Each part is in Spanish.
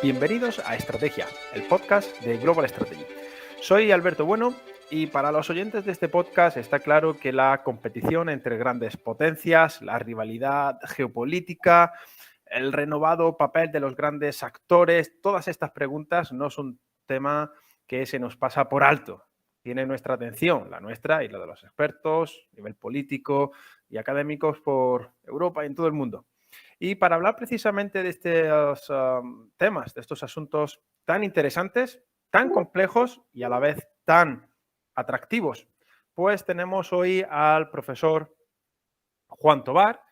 Bienvenidos a Estrategia, el podcast de Global Strategy. Soy Alberto Bueno y para los oyentes de este podcast está claro que la competición entre grandes potencias, la rivalidad geopolítica, el renovado papel de los grandes actores, todas estas preguntas no son un tema que se nos pasa por alto. Tiene nuestra atención, la nuestra y la de los expertos, a nivel político y académicos por Europa y en todo el mundo. Y para hablar precisamente de estos temas, de estos asuntos tan interesantes, tan complejos y a la vez tan atractivos, pues tenemos hoy al profesor Juan Tobar,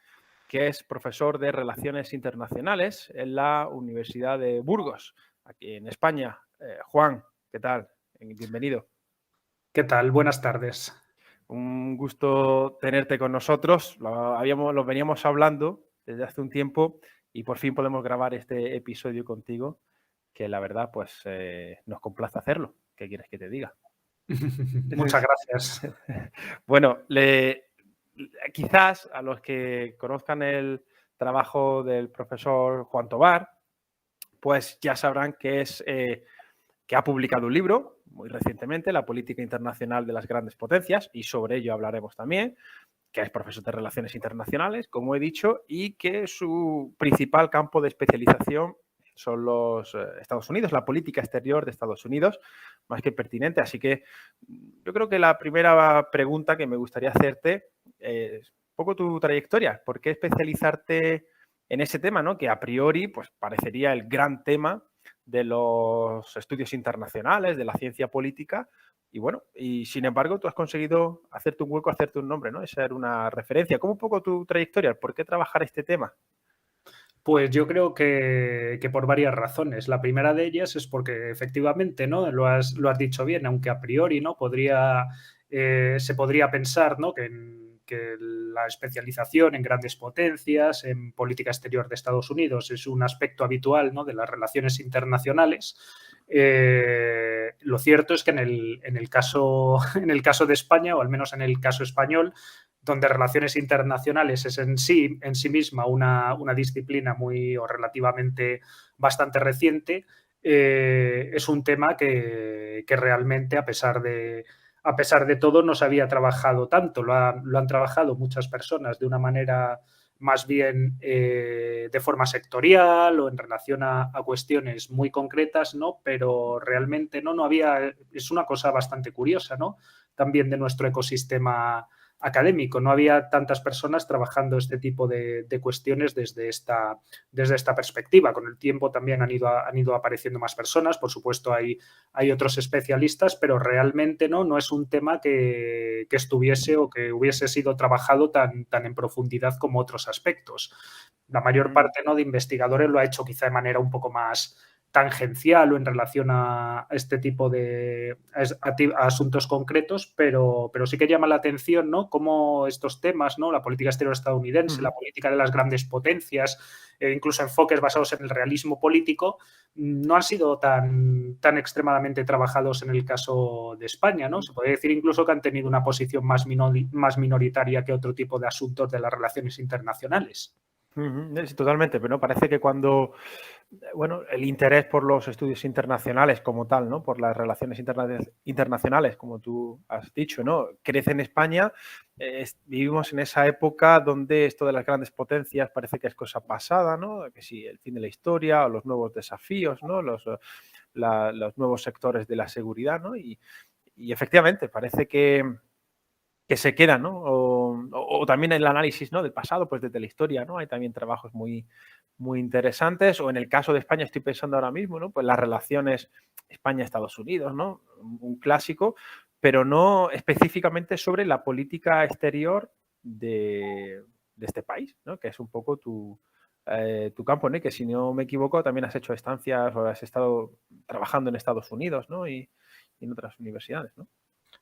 que es profesor de Relaciones Internacionales en la Universidad de Burgos, aquí en España. Juan, ¿qué tal? Bienvenido. ¿Qué tal? Buenas tardes. Un gusto tenerte con nosotros. Lo veníamos hablando desde hace un tiempo y por fin podemos grabar este episodio contigo, que la verdad, pues nos complace hacerlo. ¿Qué quieres que te diga? Muchas gracias. Bueno, quizás a los que conozcan el trabajo del profesor Juan Tobar, pues ya sabrán que ha publicado un libro muy recientemente, La política internacional de las grandes potencias, y sobre ello hablaremos también, que es profesor de Relaciones Internacionales, como he dicho, y que su principal campo de especialización son los Estados Unidos, la política exterior de Estados Unidos, más que pertinente. Así que yo creo que la primera pregunta que me gustaría hacerte es un poco tu trayectoria. ¿Por qué especializarte en ese tema, ¿no? Que a priori pues, parecería el gran tema de los estudios internacionales, de la ciencia política, y bueno, y sin embargo tú has conseguido hacerte un hueco, hacerte un nombre, ¿no? Esa era una referencia. ¿Cómo un poco tu trayectoria? ¿Por qué trabajar este tema? Pues yo creo que por varias razones. La primera de ellas es porque efectivamente, ¿no? Lo has dicho bien, aunque a priori, ¿no? Se podría pensar, ¿no? Que la especialización en grandes potencias, en política exterior de Estados Unidos, es un aspecto habitual, ¿no? De las relaciones internacionales. Lo cierto es que en el caso de España, o al menos en el caso español, donde relaciones internacionales es en sí misma una disciplina muy o relativamente bastante reciente, es un tema que realmente, a pesar de todo, no se había trabajado tanto. Lo han trabajado muchas personas de una manera más bien de forma sectorial o en relación a cuestiones muy concretas, ¿no? Pero realmente no había, es una cosa bastante curiosa, ¿no? También de nuestro ecosistema académico. No había tantas personas trabajando este tipo de cuestiones desde esta perspectiva. Con el tiempo también han ido apareciendo más personas. Por supuesto, hay otros especialistas, pero realmente no es un tema que estuviese o que hubiese sido trabajado tan en profundidad como otros aspectos. La mayor parte de investigadores lo ha hecho quizá de manera un poco más tangencial o en relación a este tipo de a asuntos concretos, pero sí que llama la atención, ¿no? Cómo estos temas, ¿no? La política exterior estadounidense, la política de las grandes potencias, incluso enfoques basados en el realismo político, no han sido tan extremadamente trabajados en el caso de España, ¿no? Se puede decir incluso que han tenido una posición más minoritaria que otro tipo de asuntos de las relaciones internacionales. Sí, totalmente, pero ¿no? Parece que cuando, bueno, el interés por los estudios internacionales como tal, ¿no? Por las relaciones internacionales, como tú has dicho, ¿no? Crece en España. Vivimos en esa época donde esto de las grandes potencias parece que es cosa pasada, ¿no? Que sí, el fin de la historia o los nuevos desafíos, ¿no? Los nuevos sectores de la seguridad, ¿no? Y efectivamente, parece que se quedan, ¿no? O también el análisis, ¿no? Del pasado, pues desde la historia, ¿no? Hay también trabajos muy, muy interesantes. O en el caso de España, estoy pensando ahora mismo, ¿no? Pues las relaciones España-Estados Unidos, ¿no? Un clásico, pero no específicamente sobre la política exterior de este país, ¿no? Que es un poco tu campo, ¿no? Y que si no me equivoco, también has hecho estancias o has estado trabajando en Estados Unidos, ¿no? Y en otras universidades, ¿no?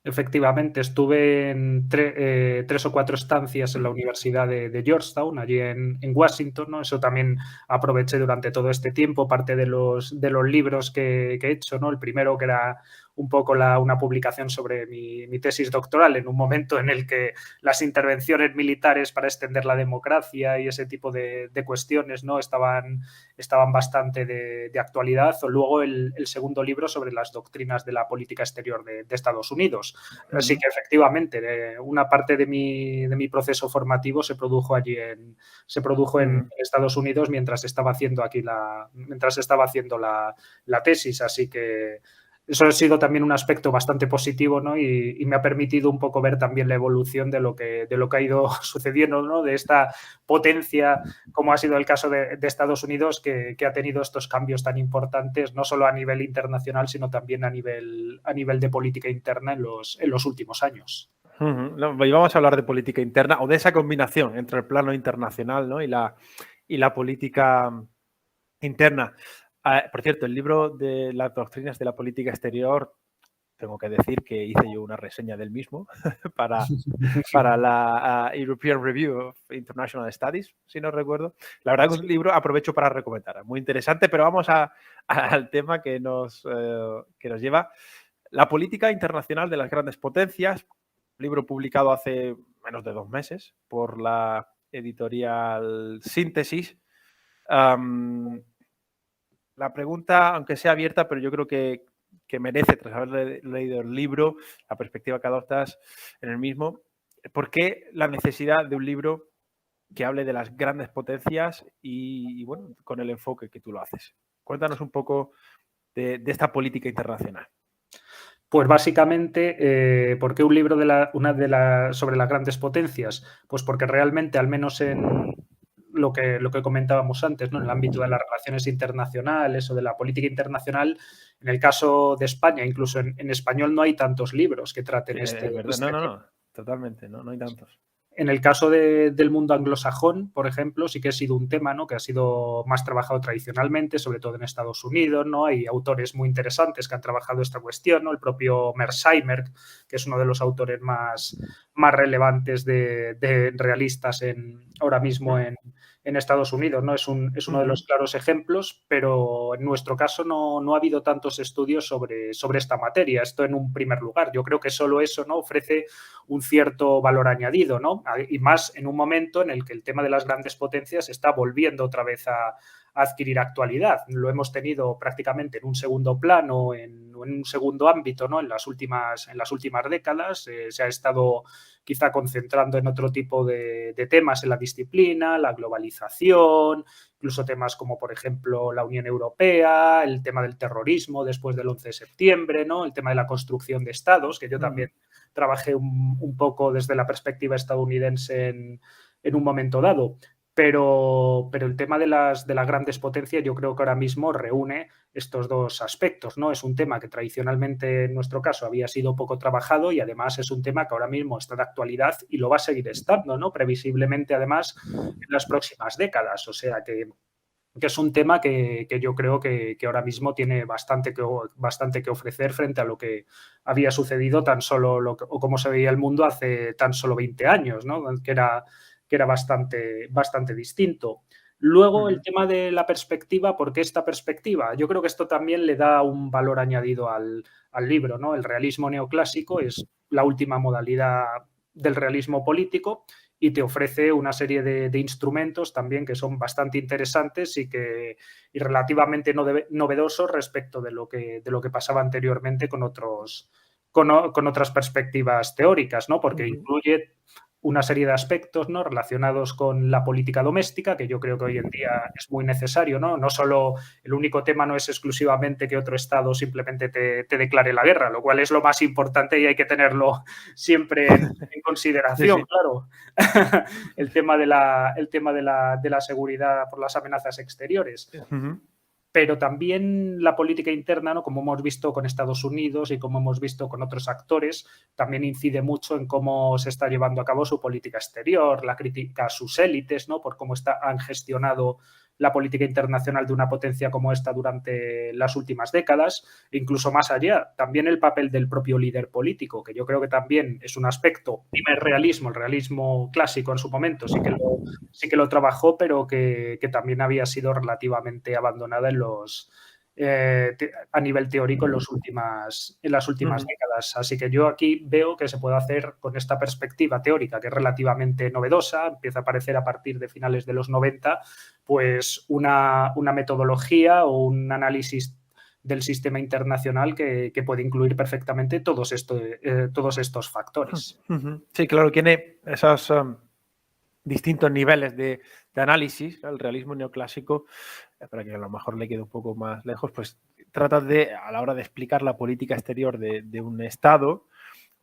Efectivamente, estuve en 3 o 4 estancias en la Universidad de Georgetown, allí en Washington, ¿no? Eso también aproveché durante todo este tiempo, parte de los libros que he hecho, ¿no? El primero, que era un poco una publicación sobre mi tesis doctoral, en un momento en el que las intervenciones militares para extender la democracia y ese tipo de cuestiones, ¿no? estaban bastante de actualidad. O luego el segundo libro sobre las doctrinas de la política exterior de Estados Unidos. Así que efectivamente, una parte de mi proceso formativo se produjo allí en Estados Unidos mientras estaba haciendo la tesis. Así que eso ha sido también un aspecto bastante positivo, ¿no? Y me ha permitido un poco ver también la evolución de lo que ha ido sucediendo, ¿no? De esta potencia, como ha sido el caso de Estados Unidos, que ha tenido estos cambios tan importantes, no solo a nivel internacional, sino también a nivel de política interna en los últimos años. No, y vamos a hablar de política interna o de esa combinación entre el plano internacional, ¿no? y la política interna. Por cierto, el libro de las doctrinas de la política exterior, tengo que decir que hice yo una reseña del mismo para la European Review of International Studies, si no recuerdo. La verdad que es un libro, aprovecho para recomendar, muy interesante, pero vamos al tema que nos lleva. La política internacional de las grandes potencias, libro publicado hace menos de 2 meses por la editorial Síntesis. La pregunta, aunque sea abierta, pero yo creo que merece, tras haber leído el libro, la perspectiva que adoptas en el mismo, ¿por qué la necesidad de un libro que hable de las grandes potencias y bueno, con el enfoque que tú lo haces? Cuéntanos un poco de esta política internacional. Pues básicamente, ¿por qué un libro sobre las grandes potencias? Pues porque realmente, al menos en lo que comentábamos antes, ¿no? En el ámbito de las relaciones internacionales o de la política internacional, en el caso de España, incluso en español no hay tantos libros que traten Es verdad, no, totalmente, no hay tantos. En el caso del mundo anglosajón, por ejemplo, sí que ha sido un tema, ¿no? Que ha sido más trabajado tradicionalmente, sobre todo en Estados Unidos, ¿no? Hay autores muy interesantes que han trabajado esta cuestión, ¿no? El propio Mearsheimer, que es uno de los autores más relevantes de realistas ahora mismo en Estados Unidos, ¿no? Es uno de los claros ejemplos, pero en nuestro caso no ha habido tantos estudios sobre esta materia. Esto en un primer lugar. Yo creo que solo eso, ¿no? Ofrece un cierto valor añadido, ¿no? Y más en un momento en el que el tema de las grandes potencias está volviendo otra vez a adquirir actualidad. Lo hemos tenido prácticamente en un segundo plano, en un segundo ámbito, ¿no? En las últimas décadas. Se ha estado quizá concentrando en otro tipo de temas en la disciplina, la globalización, incluso temas como, por ejemplo, la Unión Europea, el tema del terrorismo después del 11 de septiembre, ¿no? El tema de la construcción de estados, que yo también trabajé un poco desde la perspectiva estadounidense en un momento dado. Pero el tema de las grandes potencias, yo creo que ahora mismo reúne estos dos aspectos, ¿no? Es un tema que tradicionalmente, en nuestro caso, había sido poco trabajado, y además es un tema que ahora mismo está de actualidad y lo va a seguir estando, ¿no? Previsiblemente, además, en las próximas décadas. O sea que es un tema que yo creo que ahora mismo tiene bastante que ofrecer frente a lo que había sucedido tan solo o cómo se veía el mundo hace tan solo 20 años, ¿no? Que era bastante distinto. Luego, el tema de la perspectiva. ¿Por qué esta perspectiva? Yo creo que esto también le da un valor añadido al libro, ¿no? El realismo neoclásico es la última modalidad del realismo político y te ofrece una serie de instrumentos también que son bastante interesantes y relativamente novedosos respecto de lo que pasaba anteriormente con otras perspectivas teóricas, ¿no? Porque incluye una serie de aspectos, ¿no? Relacionados con la política doméstica, que yo creo que hoy en día es muy necesario, ¿no? No solo el único tema no es exclusivamente que otro Estado simplemente te declare la guerra, lo cual es lo más importante y hay que tenerlo siempre en consideración, sí. Claro. El tema de la seguridad por las amenazas exteriores. Pero también la política interna, ¿no? Como hemos visto con Estados Unidos y como hemos visto con otros actores, también incide mucho en cómo se está llevando a cabo su política exterior, la crítica a sus élites, ¿no? Por cómo han gestionado la política internacional de una potencia como esta durante las últimas décadas, e incluso más allá, también el papel del propio líder político, que yo creo que también es un aspecto, primer realismo, el realismo clásico en su momento, sí que lo trabajó, pero que también había sido relativamente abandonada a nivel teórico en las últimas décadas. Así que yo aquí veo que se puede hacer con esta perspectiva teórica, que es relativamente novedosa, empieza a aparecer a partir de finales de los 90, pues una metodología o un análisis del sistema internacional que puede incluir perfectamente todos estos factores. Sí, claro, tiene esos distintos niveles de análisis. El realismo neoclásico, para que a lo mejor le quede un poco más lejos, pues trata de, a la hora de explicar la política exterior de un Estado,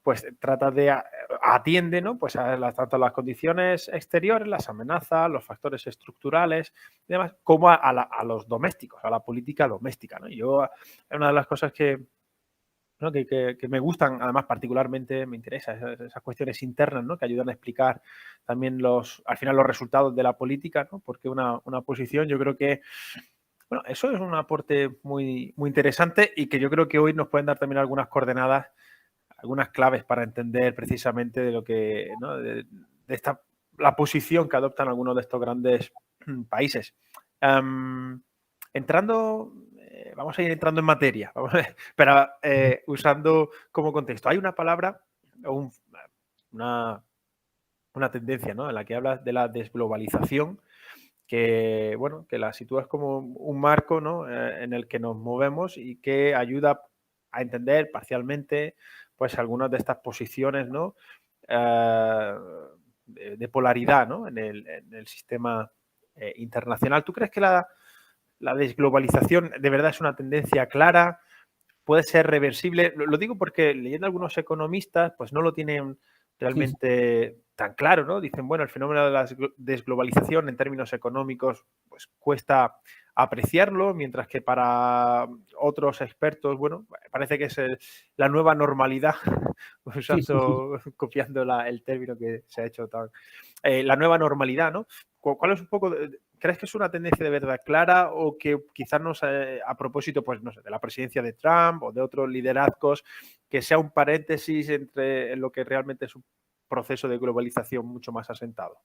pues trata de atiende, ¿no? Pues tanto a las condiciones exteriores, las amenazas, los factores estructurales y demás, como a los domésticos, a la política doméstica, ¿no? Yo, una de las cosas ¿no? que me gustan, además particularmente me interesa esas cuestiones internas, ¿no? Que ayudan a explicar también al final los resultados de la política, ¿no? Porque una posición, yo creo que, bueno, eso es un aporte muy, muy interesante y que yo creo que hoy nos pueden dar también algunas coordenadas, algunas claves para entender precisamente de lo que, ¿no? de la posición que adoptan algunos de estos grandes países. Vamos a ir entrando en materia, pero usando como contexto. Hay una palabra, una tendencia, ¿no? En la que hablas de la desglobalización, que, bueno, que la sitúas como un marco, ¿no? En el que nos movemos y que ayuda a entender parcialmente pues algunas de estas posiciones, ¿no? De polaridad, ¿no? En el sistema internacional. ¿Tú crees que la desglobalización de verdad es una tendencia clara? ¿Puede ser reversible? Lo digo porque leyendo a algunos economistas, pues no lo tienen realmente tan claro, ¿no? Dicen, bueno, el fenómeno de la desglobalización en términos económicos, pues cuesta apreciarlo, mientras que para otros expertos, bueno, parece que es la nueva normalidad, copiando el término que se ha hecho tan... la nueva normalidad, ¿no? ¿Cuál es un poco... ¿Crees que es una tendencia de verdad clara o que quizás a propósito, pues no sé, de la presidencia de Trump o de otros liderazgos, que sea un paréntesis entre lo que realmente es un proceso de globalización mucho más asentado?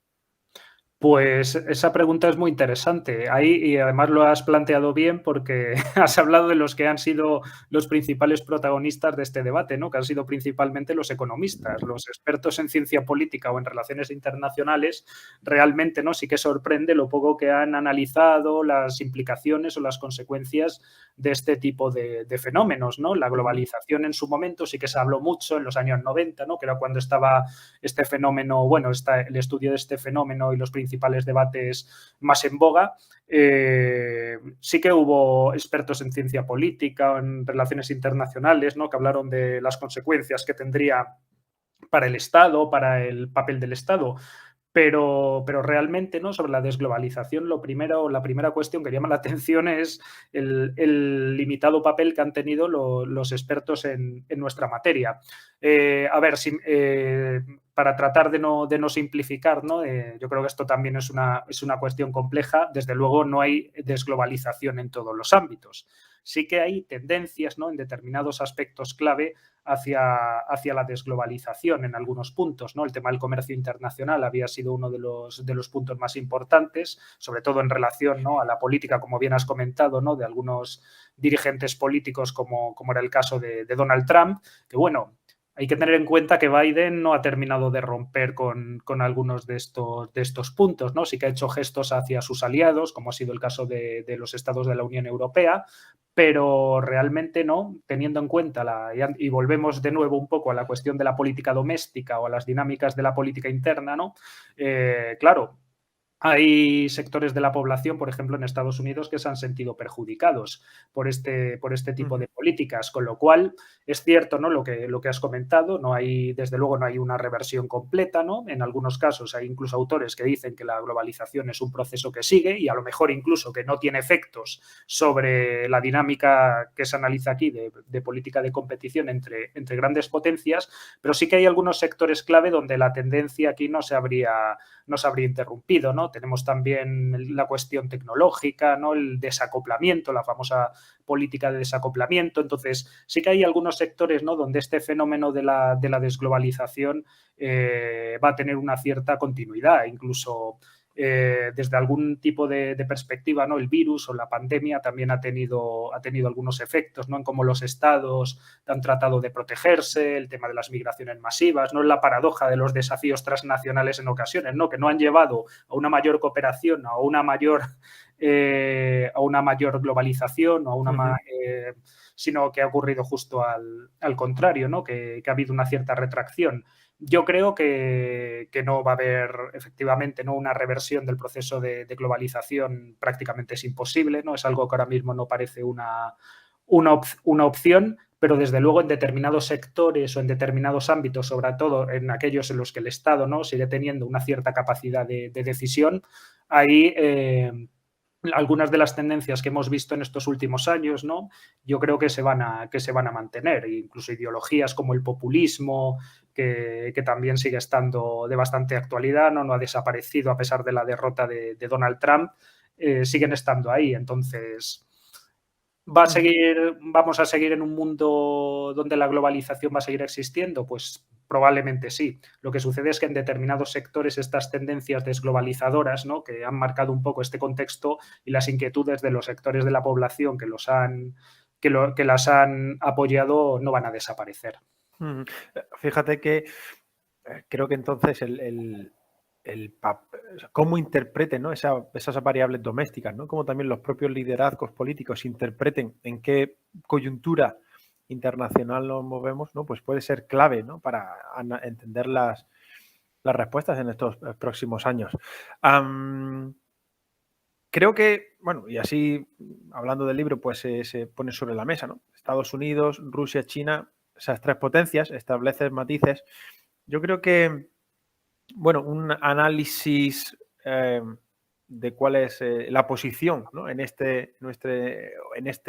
Pues esa pregunta es muy interesante. Ahí, y además lo has planteado bien porque has hablado de los que han sido los principales protagonistas de este debate, ¿no? Que han sido principalmente los economistas, los expertos en ciencia política o en relaciones internacionales. Realmente, ¿no? Sí que sorprende lo poco que han analizado las implicaciones o las consecuencias de este tipo de fenómenos, ¿no? La globalización en su momento sí que se habló mucho en los años 90, ¿no? Que era cuando estaba este fenómeno, bueno, el estudio de este fenómeno y los principales debates más en boga. Sí que hubo expertos en ciencia política, en relaciones internacionales, ¿no? Que hablaron de las consecuencias que tendría para el Estado, para el papel del Estado. Pero realmente, ¿no? Sobre la desglobalización, la primera cuestión que llama la atención es el limitado papel que han tenido los expertos en nuestra materia. A ver, para tratar de no simplificar, ¿no? Yo creo que esto también es una cuestión compleja. Desde luego no hay desglobalización en todos los ámbitos. Sí que hay tendencias, ¿no? En determinados aspectos clave hacia la desglobalización en algunos puntos, ¿no? El tema del comercio internacional había sido uno de los puntos más importantes, sobre todo en relación, ¿no? A la política, como bien has comentado, ¿no? De algunos dirigentes políticos, como era el caso de Donald Trump, que bueno, hay que tener en cuenta que Biden no ha terminado de romper con algunos de estos puntos, ¿no? Sí que ha hecho gestos hacia sus aliados, como ha sido el caso de los estados de la Unión Europea, pero realmente no, teniendo en cuenta y volvemos de nuevo un poco a la cuestión de la política doméstica o a las dinámicas de la política interna, ¿no? Claro, hay sectores de la población, por ejemplo, en Estados Unidos, que se han sentido perjudicados por este tipo de políticas, con lo cual es cierto, ¿no? Lo que has comentado, desde luego no hay una reversión completa, ¿no? En algunos casos hay incluso autores que dicen que la globalización es un proceso que sigue y a lo mejor incluso que no tiene efectos sobre la dinámica que se analiza aquí de política de competición entre grandes potencias, pero sí que hay algunos sectores clave donde la tendencia aquí no se habría interrumpido, ¿no? ¿no? Tenemos también la cuestión tecnológica, ¿no? El desacoplamiento, la famosa política de desacoplamiento. Entonces, sí que hay algunos sectores, ¿no?, donde este fenómeno de la desglobalización va a tener una cierta continuidad, incluso desde algún tipo de perspectiva, ¿no? El virus o la pandemia también ha tenido algunos efectos, ¿no?, en cómo los estados han tratado de protegerse, el tema de las migraciones masivas, ¿no?, la paradoja de los desafíos transnacionales en ocasiones, ¿no?, que no han llevado a una mayor cooperación, a una mayor globalización o a una sino que ha ocurrido justo al contrario, ¿no?, que ha habido una cierta retracción. Yo creo que no va a haber efectivamente, ¿no?, una reversión del proceso de globalización. Prácticamente es imposible, ¿no? Es algo que ahora mismo no parece una opción, pero desde luego en determinados sectores o en determinados ámbitos, sobre todo en aquellos en los que el Estado, ¿no?, sigue teniendo una cierta capacidad de decisión, ahí algunas de las tendencias que hemos visto en estos últimos años, ¿no?, yo creo que se van a mantener, incluso ideologías como el populismo, que también sigue estando de bastante actualidad, no ha desaparecido a pesar de la derrota de Donald Trump, siguen estando ahí. Entonces, ¿vamos a seguir en un mundo donde la globalización va a seguir existiendo? Pues probablemente sí. Lo que sucede es que en determinados sectores estas tendencias desglobalizadoras, ¿no?, que han marcado un poco este contexto y las inquietudes de los sectores de la población que las han apoyado no van a desaparecer. Fíjate que creo que entonces cómo interpreten, ¿no?, esas variables domésticas, ¿no?, cómo también los propios liderazgos políticos interpreten en qué coyuntura internacional nos movemos, ¿no?, pues puede ser clave, ¿no?, para entender las respuestas en estos próximos años. Creo que, bueno, y así hablando del libro, pues se pone sobre la mesa, ¿no? Estados Unidos, Rusia, China, esas tres potencias, establecen matices. Yo creo que, bueno, un análisis de cuál es la posición, ¿no?, en este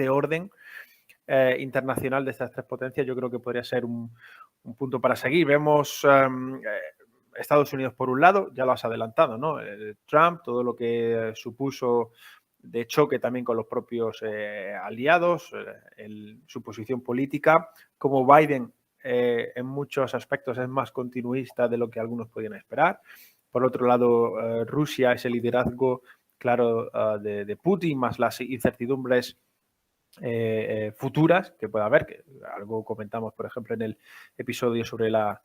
orden internacional de estas tres potencias, yo creo que podría ser un punto para seguir. Vemos Estados Unidos por un lado, ya lo has adelantado, ¿no? Trump, todo lo que supuso de choque también con los propios aliados, su posición política, como Biden en muchos aspectos es más continuista de lo que algunos podían esperar. Por otro lado, Rusia, ese liderazgo claro de Putin, más las incertidumbres futuras que pueda haber, que algo comentamos, por ejemplo, en el episodio sobre la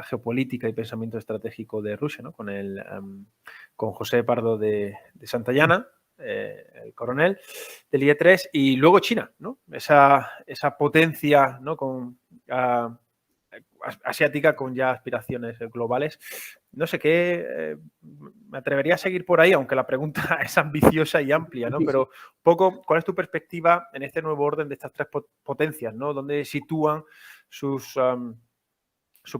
geopolítica y pensamiento estratégico de Rusia, ¿no?, con José Pardo de Santayana, el coronel del IE-3, y luego China, ¿no?, esa potencia, ¿no?, asiática con ya aspiraciones globales. No sé qué, me atrevería a seguir por ahí, aunque la pregunta es ambiciosa y amplia, ¿no? Pero un poco, ¿cuál es tu perspectiva en este nuevo orden de estas tres potencias, ¿no? ¿Dónde sitúan sus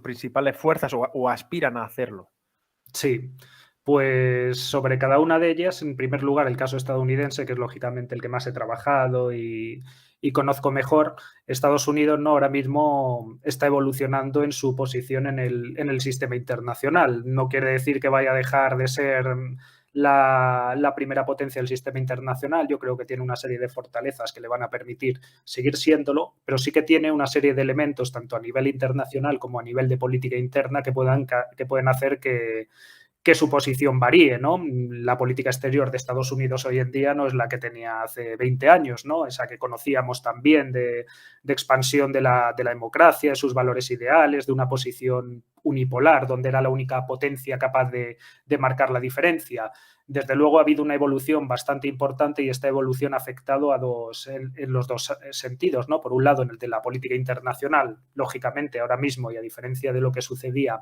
principales fuerzas o aspiran a hacerlo? Sí, pues sobre cada una de ellas, en primer lugar, el caso estadounidense, que es lógicamente el que más he trabajado y conozco mejor. Estados Unidos, ¿no?, ahora mismo está evolucionando en su posición en el sistema internacional. No quiere decir que vaya a dejar de ser la primera potencia del sistema internacional. Yo creo que tiene una serie de fortalezas que le van a permitir seguir siéndolo, pero sí que tiene una serie de elementos, tanto a nivel internacional como a nivel de política interna, que pueden hacer que su posición varíe, ¿no? La política exterior de Estados Unidos hoy en día no es la que tenía hace 20 años, ¿no? Esa que conocíamos también de expansión de la democracia, de sus valores ideales, de una posición unipolar, donde era la única potencia capaz de marcar la diferencia. Desde luego ha habido una evolución bastante importante y esta evolución ha afectado en los dos sentidos, ¿no? Por un lado, en el de la política internacional, lógicamente, ahora mismo, y a diferencia de lo que sucedía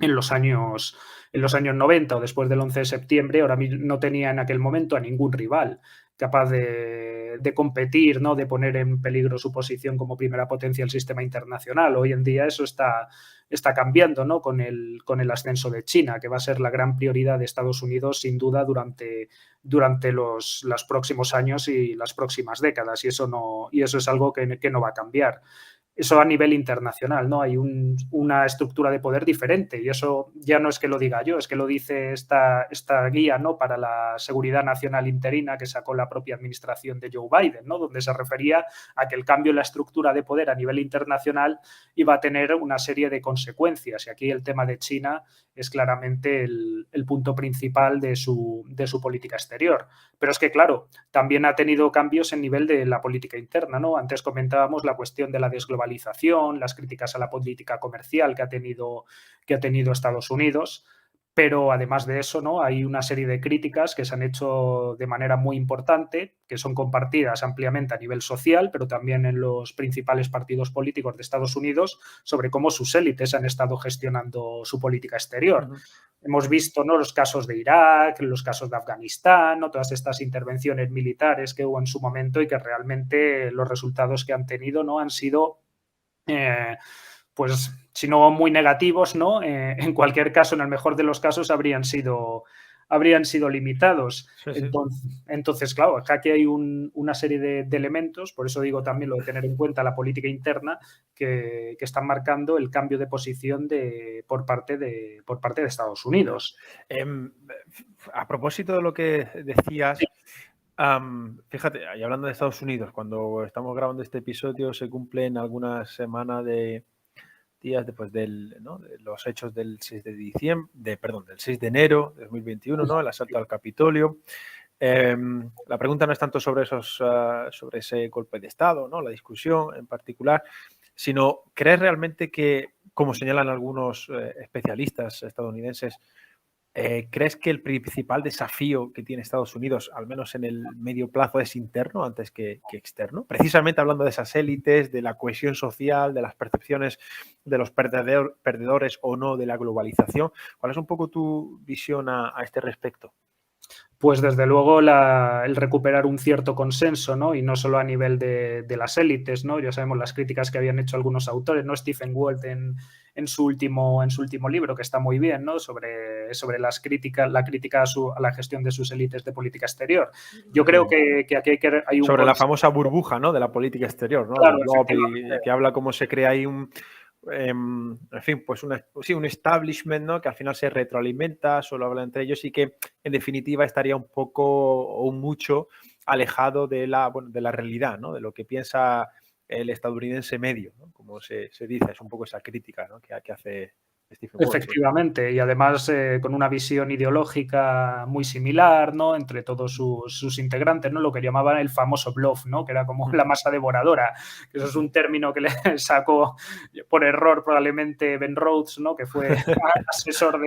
en los años 90 o después del 11 de septiembre, ahora no tenía en aquel momento a ningún rival capaz de competir, ¿no?, de poner en peligro su posición como primera potencia del sistema internacional. Hoy en día eso está cambiando, ¿no?, con el ascenso de China, que va a ser la gran prioridad de Estados Unidos, sin duda, durante los próximos años y las próximas décadas, y eso es algo que no va a cambiar. Eso a nivel internacional, ¿no? Hay una estructura de poder diferente y eso ya no es que lo diga yo, es que lo dice esta guía, ¿no?, para la seguridad nacional interina que sacó la propia administración de Joe Biden, ¿no?, donde se refería a que el cambio en la estructura de poder a nivel internacional iba a tener una serie de consecuencias. Y aquí el tema de China es claramente el punto principal de su política exterior. Pero es que, claro, también ha tenido cambios en nivel de la política interna, ¿no? Antes comentábamos la cuestión de la desglobalización, las críticas a la política comercial que ha tenido Estados Unidos, pero además de eso, ¿no?, hay una serie de críticas que se han hecho de manera muy importante, que son compartidas ampliamente a nivel social, pero también en los principales partidos políticos de Estados Unidos, sobre cómo sus élites han estado gestionando su política exterior. Ujú. Hemos visto, ¿no?, los casos de Irak, los casos de Afganistán, ¿no?, todas estas intervenciones militares que hubo en su momento y que realmente los resultados que han tenido, ¿no?, han sido pues si no muy negativos, ¿no? En cualquier caso, en el mejor de los casos, habrían sido limitados. Sí, sí. Entonces, claro, aquí hay una serie de elementos, por eso digo también lo de tener en cuenta la política interna, que están marcando el cambio de posición por parte de Estados Unidos. Em, a propósito de lo que decías, Sí, fíjate, y hablando de Estados Unidos, cuando estamos grabando este episodio se cumplen algunas semanas de días después ¿no?, de los hechos del 6 de diciembre, del 6 de enero de 2021, ¿no?, el asalto al Capitolio. La pregunta no es tanto sobre sobre ese golpe de Estado, ¿no?, la discusión en particular, sino ¿crees realmente que, como señalan algunos especialistas estadounidenses, ¿crees que el principal desafío que tiene Estados Unidos, al menos en el medio plazo, es interno antes que externo? Precisamente hablando de esas élites, de la cohesión social, de las percepciones de los perdedores o no de la globalización. ¿Cuál es un poco tu visión a este respecto? pues desde luego el recuperar un cierto consenso, ¿no? Y no solo a nivel de las élites, ¿no? Ya sabemos las críticas que habían hecho algunos autores, ¿no? Stephen Walt en su último libro, que está muy bien, ¿no?, sobre la crítica a la gestión de sus élites de política exterior. Yo creo que aquí hay un Sobre la consenso. famosa burbuja, ¿no?, de la política exterior, ¿no?, Claro, del Blob, y efectivamente. que habla cómo se crea ahí en fin, pues un establishment, ¿no?, que al final se retroalimenta, solo habla entre ellos y que, en definitiva, estaría un poco o mucho alejado de la realidad, ¿no?, de lo que piensa el estadounidense medio, ¿no?, como se dice. Es un poco esa crítica, ¿no?, que hace Stephen Wall sobre esto. Efectivamente, y además con una visión ideológica muy similar, ¿no?, entre todos sus integrantes, ¿no?, lo que llamaban el famoso bluff, ¿no?, que era como la masa devoradora, que eso es un término que le sacó por error probablemente Ben Rhodes, ¿no?, que fue asesor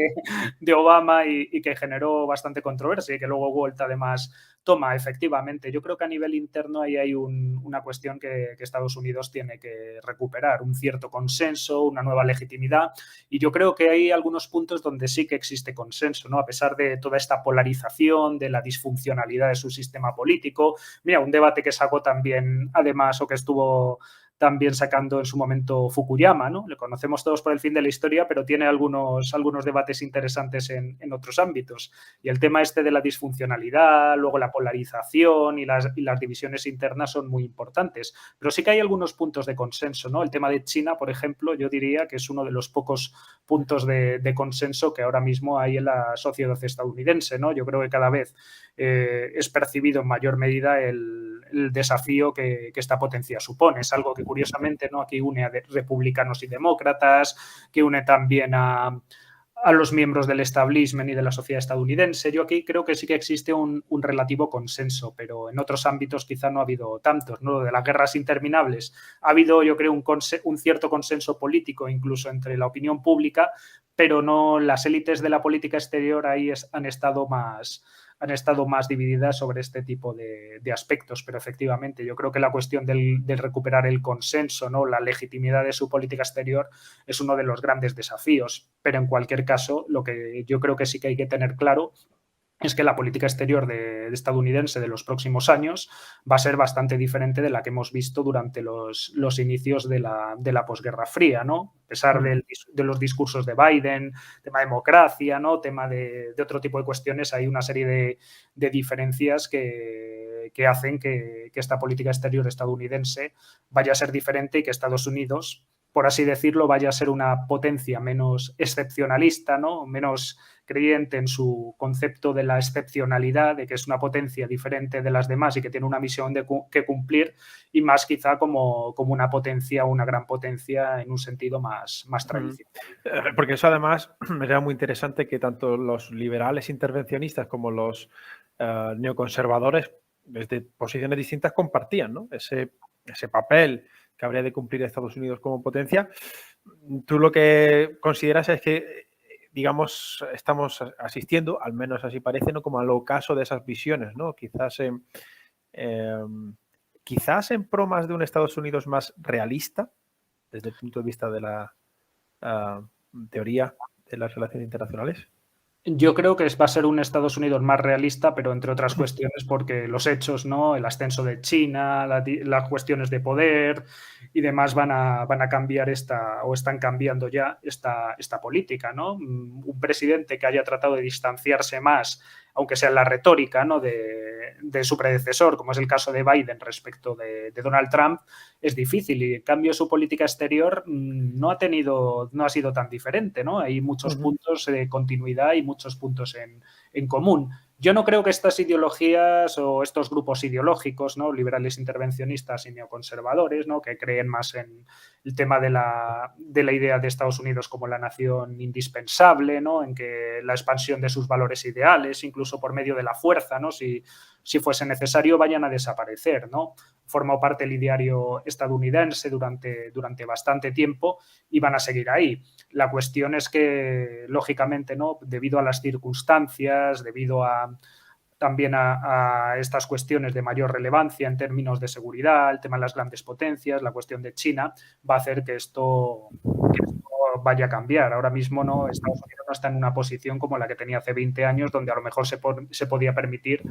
de Obama y que generó bastante controversia y que luego Walt además toma. Efectivamente. Yo creo que a nivel interno ahí hay una cuestión que Estados Unidos tiene que recuperar, un cierto consenso, una nueva legitimidad. Y yo creo que hay algunos puntos donde sí que existe consenso, ¿no?, a pesar de toda esta polarización, de la disfuncionalidad de su sistema político. Mira, un debate que sacó también, además, o que estuvo también sacando en su momento Fukuyama, ¿no? Le conocemos todos por El fin de la historia, pero tiene algunos debates interesantes en otros ámbitos. Y el tema este de la disfuncionalidad, luego la polarización y las divisiones internas son muy importantes. Pero sí que hay algunos puntos de consenso, ¿no? El tema de China, por ejemplo, yo diría que es uno de los pocos puntos de consenso que ahora mismo hay en la sociedad estadounidense, ¿no? Yo creo que cada vez es percibido en mayor medida el desafío que esta potencia supone. Es algo que curiosamente, ¿no?, aquí une a republicanos y demócratas, que une también a los miembros del establishment y de la sociedad estadounidense. Yo aquí creo que sí que existe un relativo consenso, pero en otros ámbitos quizá no ha habido tantos, ¿no? De las guerras interminables ha habido, yo creo, un cierto consenso político, incluso entre la opinión pública, pero no, las élites de la política exterior ahí han estado más divididas sobre este tipo de aspectos, pero efectivamente yo creo que la cuestión del recuperar el consenso, ¿no?, la legitimidad de su política exterior es uno de los grandes desafíos, pero en cualquier caso lo que yo creo que sí que hay que tener claro es que la política exterior estadounidense de los próximos años va a ser bastante diferente de la que hemos visto durante los inicios de la posguerra fría, ¿no? A pesar de los discursos de Biden, tema de democracia, ¿no?, tema de otro tipo de cuestiones, hay una serie de diferencias que hacen que esta política exterior estadounidense vaya a ser diferente y que Estados Unidos, por así decirlo, vaya a ser una potencia menos excepcionalista, ¿no? Menos creyente en su concepto de la excepcionalidad, de que es una potencia diferente de las demás y que tiene una misión que cumplir, y más quizá como una potencia, una gran potencia en un sentido más tradicional. Porque eso además era muy interesante que tanto los liberales intervencionistas como los neoconservadores, desde posiciones distintas, compartían, ¿no? ese papel que habría de cumplir Estados Unidos como potencia. Tú lo que consideras es que, digamos, estamos asistiendo, al menos así parece, ¿no? Como al ocaso de esas visiones, ¿no? Quizás en pro más de un Estados Unidos más realista, desde el punto de vista de la teoría de las relaciones internacionales. Yo creo que va a ser un Estados Unidos más realista, pero entre otras cuestiones porque los hechos, ¿no? El ascenso de China, las cuestiones de poder y demás van a cambiar están cambiando ya esta política, ¿no? Un presidente que haya tratado de distanciarse más, aunque sea en la retórica, ¿no? de su predecesor, como es el caso de Biden respecto de Donald Trump, es difícil, y en cambio su política exterior no ha sido tan diferente, ¿no? Hay muchos puntos de continuidad y muchos puntos en común. Yo no creo que estas ideologías o estos grupos ideológicos, ¿no? Liberales intervencionistas y neoconservadores, ¿no? Que creen más en el tema de la idea de Estados Unidos como la nación indispensable, ¿no? En que la expansión de sus valores ideales, incluso por medio de la fuerza, ¿no? Si fuese necesario, vayan a desaparecer, ¿no? Formó parte del ideario estadounidense durante bastante tiempo y van a seguir ahí. La cuestión es que, lógicamente, ¿no? Debido a las circunstancias, debido también a estas cuestiones de mayor relevancia en términos de seguridad, el tema de las grandes potencias, la cuestión de China, va a hacer que esto vaya a cambiar. Ahora mismo no, Estados Unidos no está en una posición como la que tenía hace 20 años, donde a lo mejor se podía permitir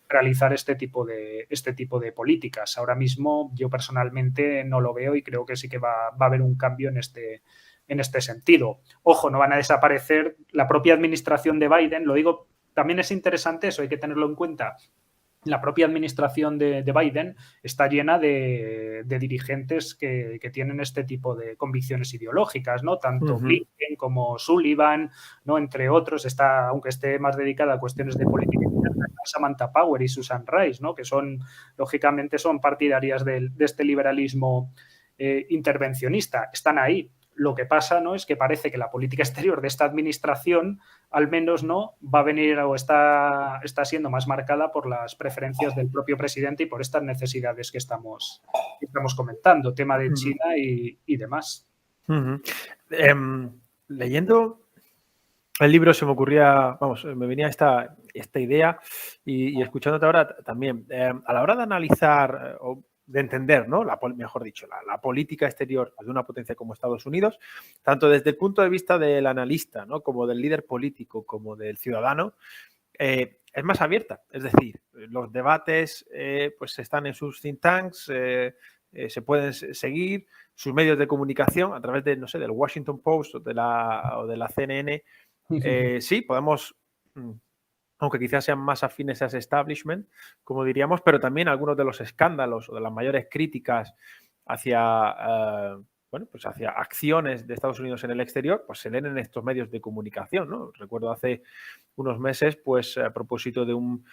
realizar este tipo de políticas. Ahora mismo yo personalmente no lo veo y creo que sí que va a haber un cambio en este sentido. Ojo, no van a desaparecer. La propia administración de Biden, lo digo, también es interesante eso, hay que tenerlo en cuenta. La propia administración de Biden está llena de dirigentes que tienen este tipo de convicciones ideológicas, ¿no? Tanto Blinken como Sullivan, ¿no? Entre otros, aunque esté más dedicada a cuestiones de política interna, Samantha Power y Susan Rice, ¿no? Que lógicamente son partidarias de este liberalismo intervencionista. Están ahí. Lo que pasa, ¿no? Es que parece que la política exterior de esta administración al menos no va a venir o está siendo más marcada por las preferencias del propio presidente y por estas necesidades que estamos comentando, tema de China y demás. Leyendo el libro se me ocurría, me venía esta idea y escuchándote ahora también, a la hora de analizar o de entender, ¿no? Mejor dicho, la política exterior de una potencia como Estados Unidos, tanto desde el punto de vista del analista, ¿no? Como del líder político, como del ciudadano, es más abierta. Es decir, los debates pues están en sus think tanks, se pueden seguir, sus medios de comunicación a través de, no sé, del Washington Post o de la CNN. Sí, podemos, aunque quizás sean más afines a ese establishment, como diríamos, pero también algunos de los escándalos o de las mayores críticas hacia, pues hacia acciones de Estados Unidos en el exterior, pues se leen en estos medios de comunicación, ¿no? Recuerdo hace unos meses, pues a propósito de un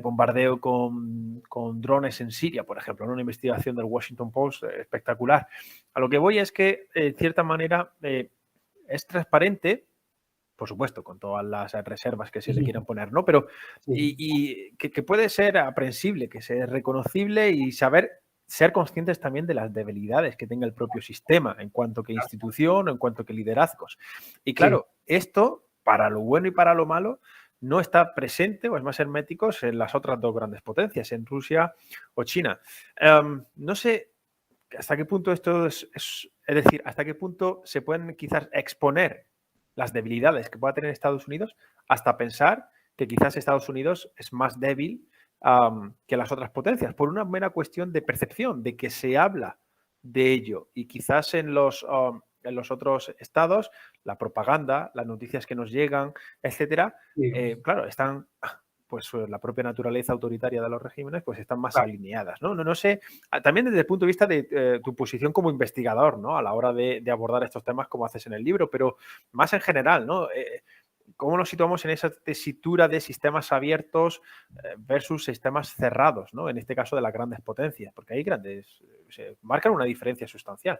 bombardeo con drones en Siria, por ejemplo, ¿no? Una investigación del Washington Post espectacular. A lo que voy es que, en cierta manera, es transparente, por supuesto, con todas las reservas que se le quieran poner, ¿no? Pero y que puede ser aprensible, que sea reconocible y ser conscientes también de las debilidades que tenga el propio sistema en cuanto que institución o en cuanto que liderazgos. Y claro, esto, para lo bueno y para lo malo, no está presente o es más herméticos en las otras dos grandes potencias, en Rusia o China. No sé hasta qué punto esto es decir, hasta qué punto se pueden quizás exponer las debilidades que pueda tener Estados Unidos hasta pensar que quizás Estados Unidos es más débil que las otras potencias, por una mera cuestión de percepción, de que se habla de ello. Y quizás en los otros estados, la propaganda, las noticias que nos llegan, etcétera, claro, están pues la propia naturaleza autoritaria de los regímenes, pues están más Claro. alineadas, ¿no? No sé, también desde el punto de vista de tu posición como investigador, ¿no? A la hora de abordar estos temas como haces en el libro, pero más en general, ¿no? ¿Cómo nos situamos en esa tesitura de sistemas abiertos versus sistemas cerrados, ¿no? En este caso de las grandes potencias, porque hay se marcan una diferencia sustancial.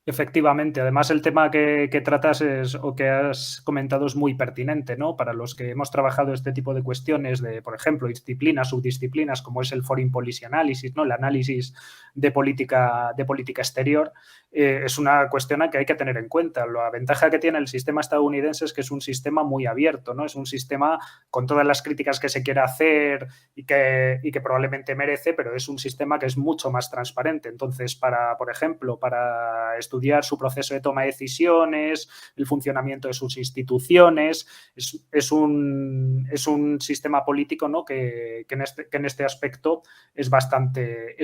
Efectivamente, además el tema que tratas o que has comentado es muy pertinente, ¿no? Para los que hemos trabajado este tipo de cuestiones de, por ejemplo, disciplinas, subdisciplinas, como es el Foreign Policy Analysis, ¿no? El análisis de política exterior, es una cuestión que hay que tener en cuenta. La ventaja que tiene el sistema estadounidense es que es un sistema muy abierto, ¿no? Es un sistema con todas las críticas que se quiera hacer y que probablemente merece, pero es un sistema que es mucho más transparente. Entonces, por ejemplo, para estudiar su proceso de toma de decisiones, el funcionamiento de sus instituciones. Es un sistema político, ¿no? que en este aspecto es bastante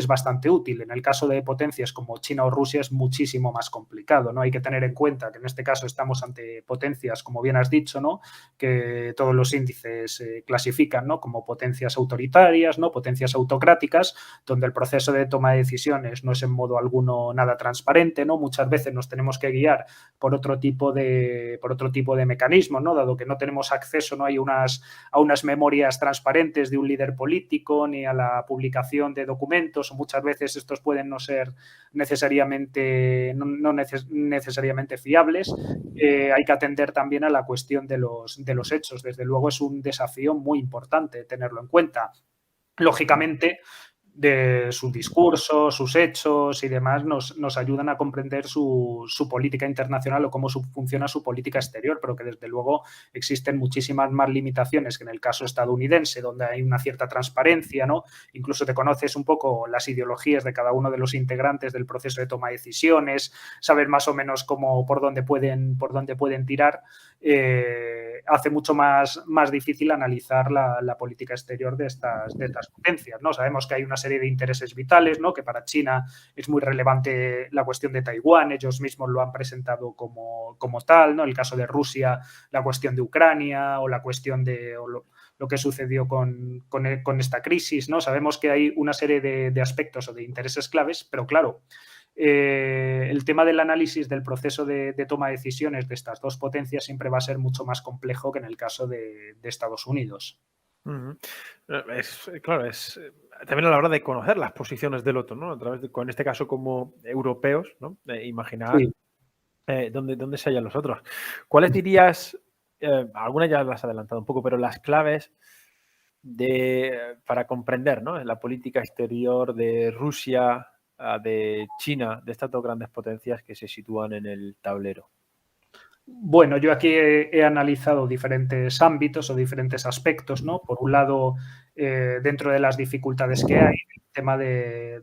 útil. En el caso de potencias como China o Rusia es muchísimo más complicado, ¿no? Hay que tener en cuenta que en este caso estamos ante potencias, como bien has dicho, ¿no? Que todos los índices clasifican, ¿no? Como potencias autoritarias, ¿no? Potencias autocráticas, donde el proceso de toma de decisiones no es en modo alguno nada transparente, ¿no? Muchas veces nos tenemos que guiar por otro tipo de mecanismos, ¿no? Dado que no tenemos acceso, no hay a unas memorias transparentes de un líder político ni a la publicación de documentos, o muchas veces estos pueden no ser necesariamente fiables. Hay que atender también a la cuestión de los hechos. Desde luego es un desafío muy importante tenerlo en cuenta. Lógicamente, de su discurso, sus hechos y demás nos ayudan a comprender su política internacional o cómo funciona su política exterior, pero que desde luego existen muchísimas más limitaciones que en el caso estadounidense, donde hay una cierta transparencia, ¿no? Incluso te conoces un poco las ideologías de cada uno de los integrantes del proceso de toma de decisiones, saber más o menos por dónde pueden tirar. Hace mucho más difícil analizar la política exterior de estas potencias, ¿no? Sabemos que hay una serie de intereses vitales, ¿no? Que para China es muy relevante la cuestión de Taiwán, ellos mismos lo han presentado como tal, ¿no? El caso de Rusia, la cuestión de Ucrania o la cuestión de lo que sucedió con esta crisis, ¿no? Sabemos que hay una serie de aspectos o de intereses claves, pero claro, el tema del análisis del proceso de toma de decisiones de estas dos potencias siempre va a ser mucho más complejo que en el caso de Estados Unidos. Claro, también a la hora de conocer las posiciones del otro, ¿no? A través en este caso como europeos, ¿no? Imaginar Sí. dónde se hallan los otros. ¿Cuáles dirías, algunas ya las has adelantado un poco, pero las claves para comprender, ¿no? La política exterior de Rusia, de China, de estas dos grandes potencias que se sitúan en el tablero? Bueno, yo aquí he analizado diferentes ámbitos o diferentes aspectos, ¿no? Por un lado, dentro de las dificultades que hay, el tema el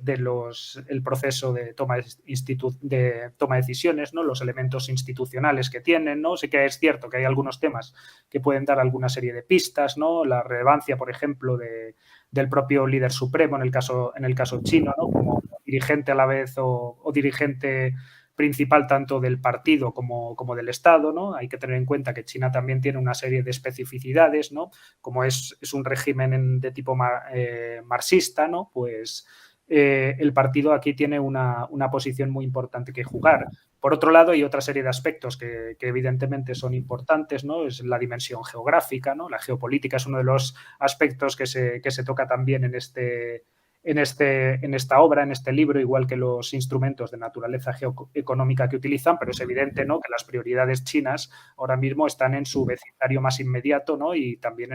proceso de toma de decisiones, ¿no? Los elementos institucionales que tienen, ¿no? Sí que es cierto que hay algunos temas que pueden dar alguna serie de pistas, ¿no? La relevancia, por ejemplo, del propio líder supremo en el caso chino, ¿no? Como dirigente a la vez o dirigente principal tanto del partido como del Estado, ¿no? Hay que tener en cuenta que China también tiene una serie de especificidades, ¿no? Como es un régimen de tipo marxista, ¿no? Pues el partido aquí tiene una posición muy importante que jugar. Por otro lado, hay otra serie de aspectos que evidentemente son importantes, ¿no? Es la dimensión geográfica, ¿no? La geopolítica es uno de los aspectos que se toca también en esta obra, en este libro, igual que los instrumentos de naturaleza geoeconómica que utilizan, pero es evidente, ¿no? Que las prioridades chinas ahora mismo están en su vecindario más inmediato, ¿no? Y también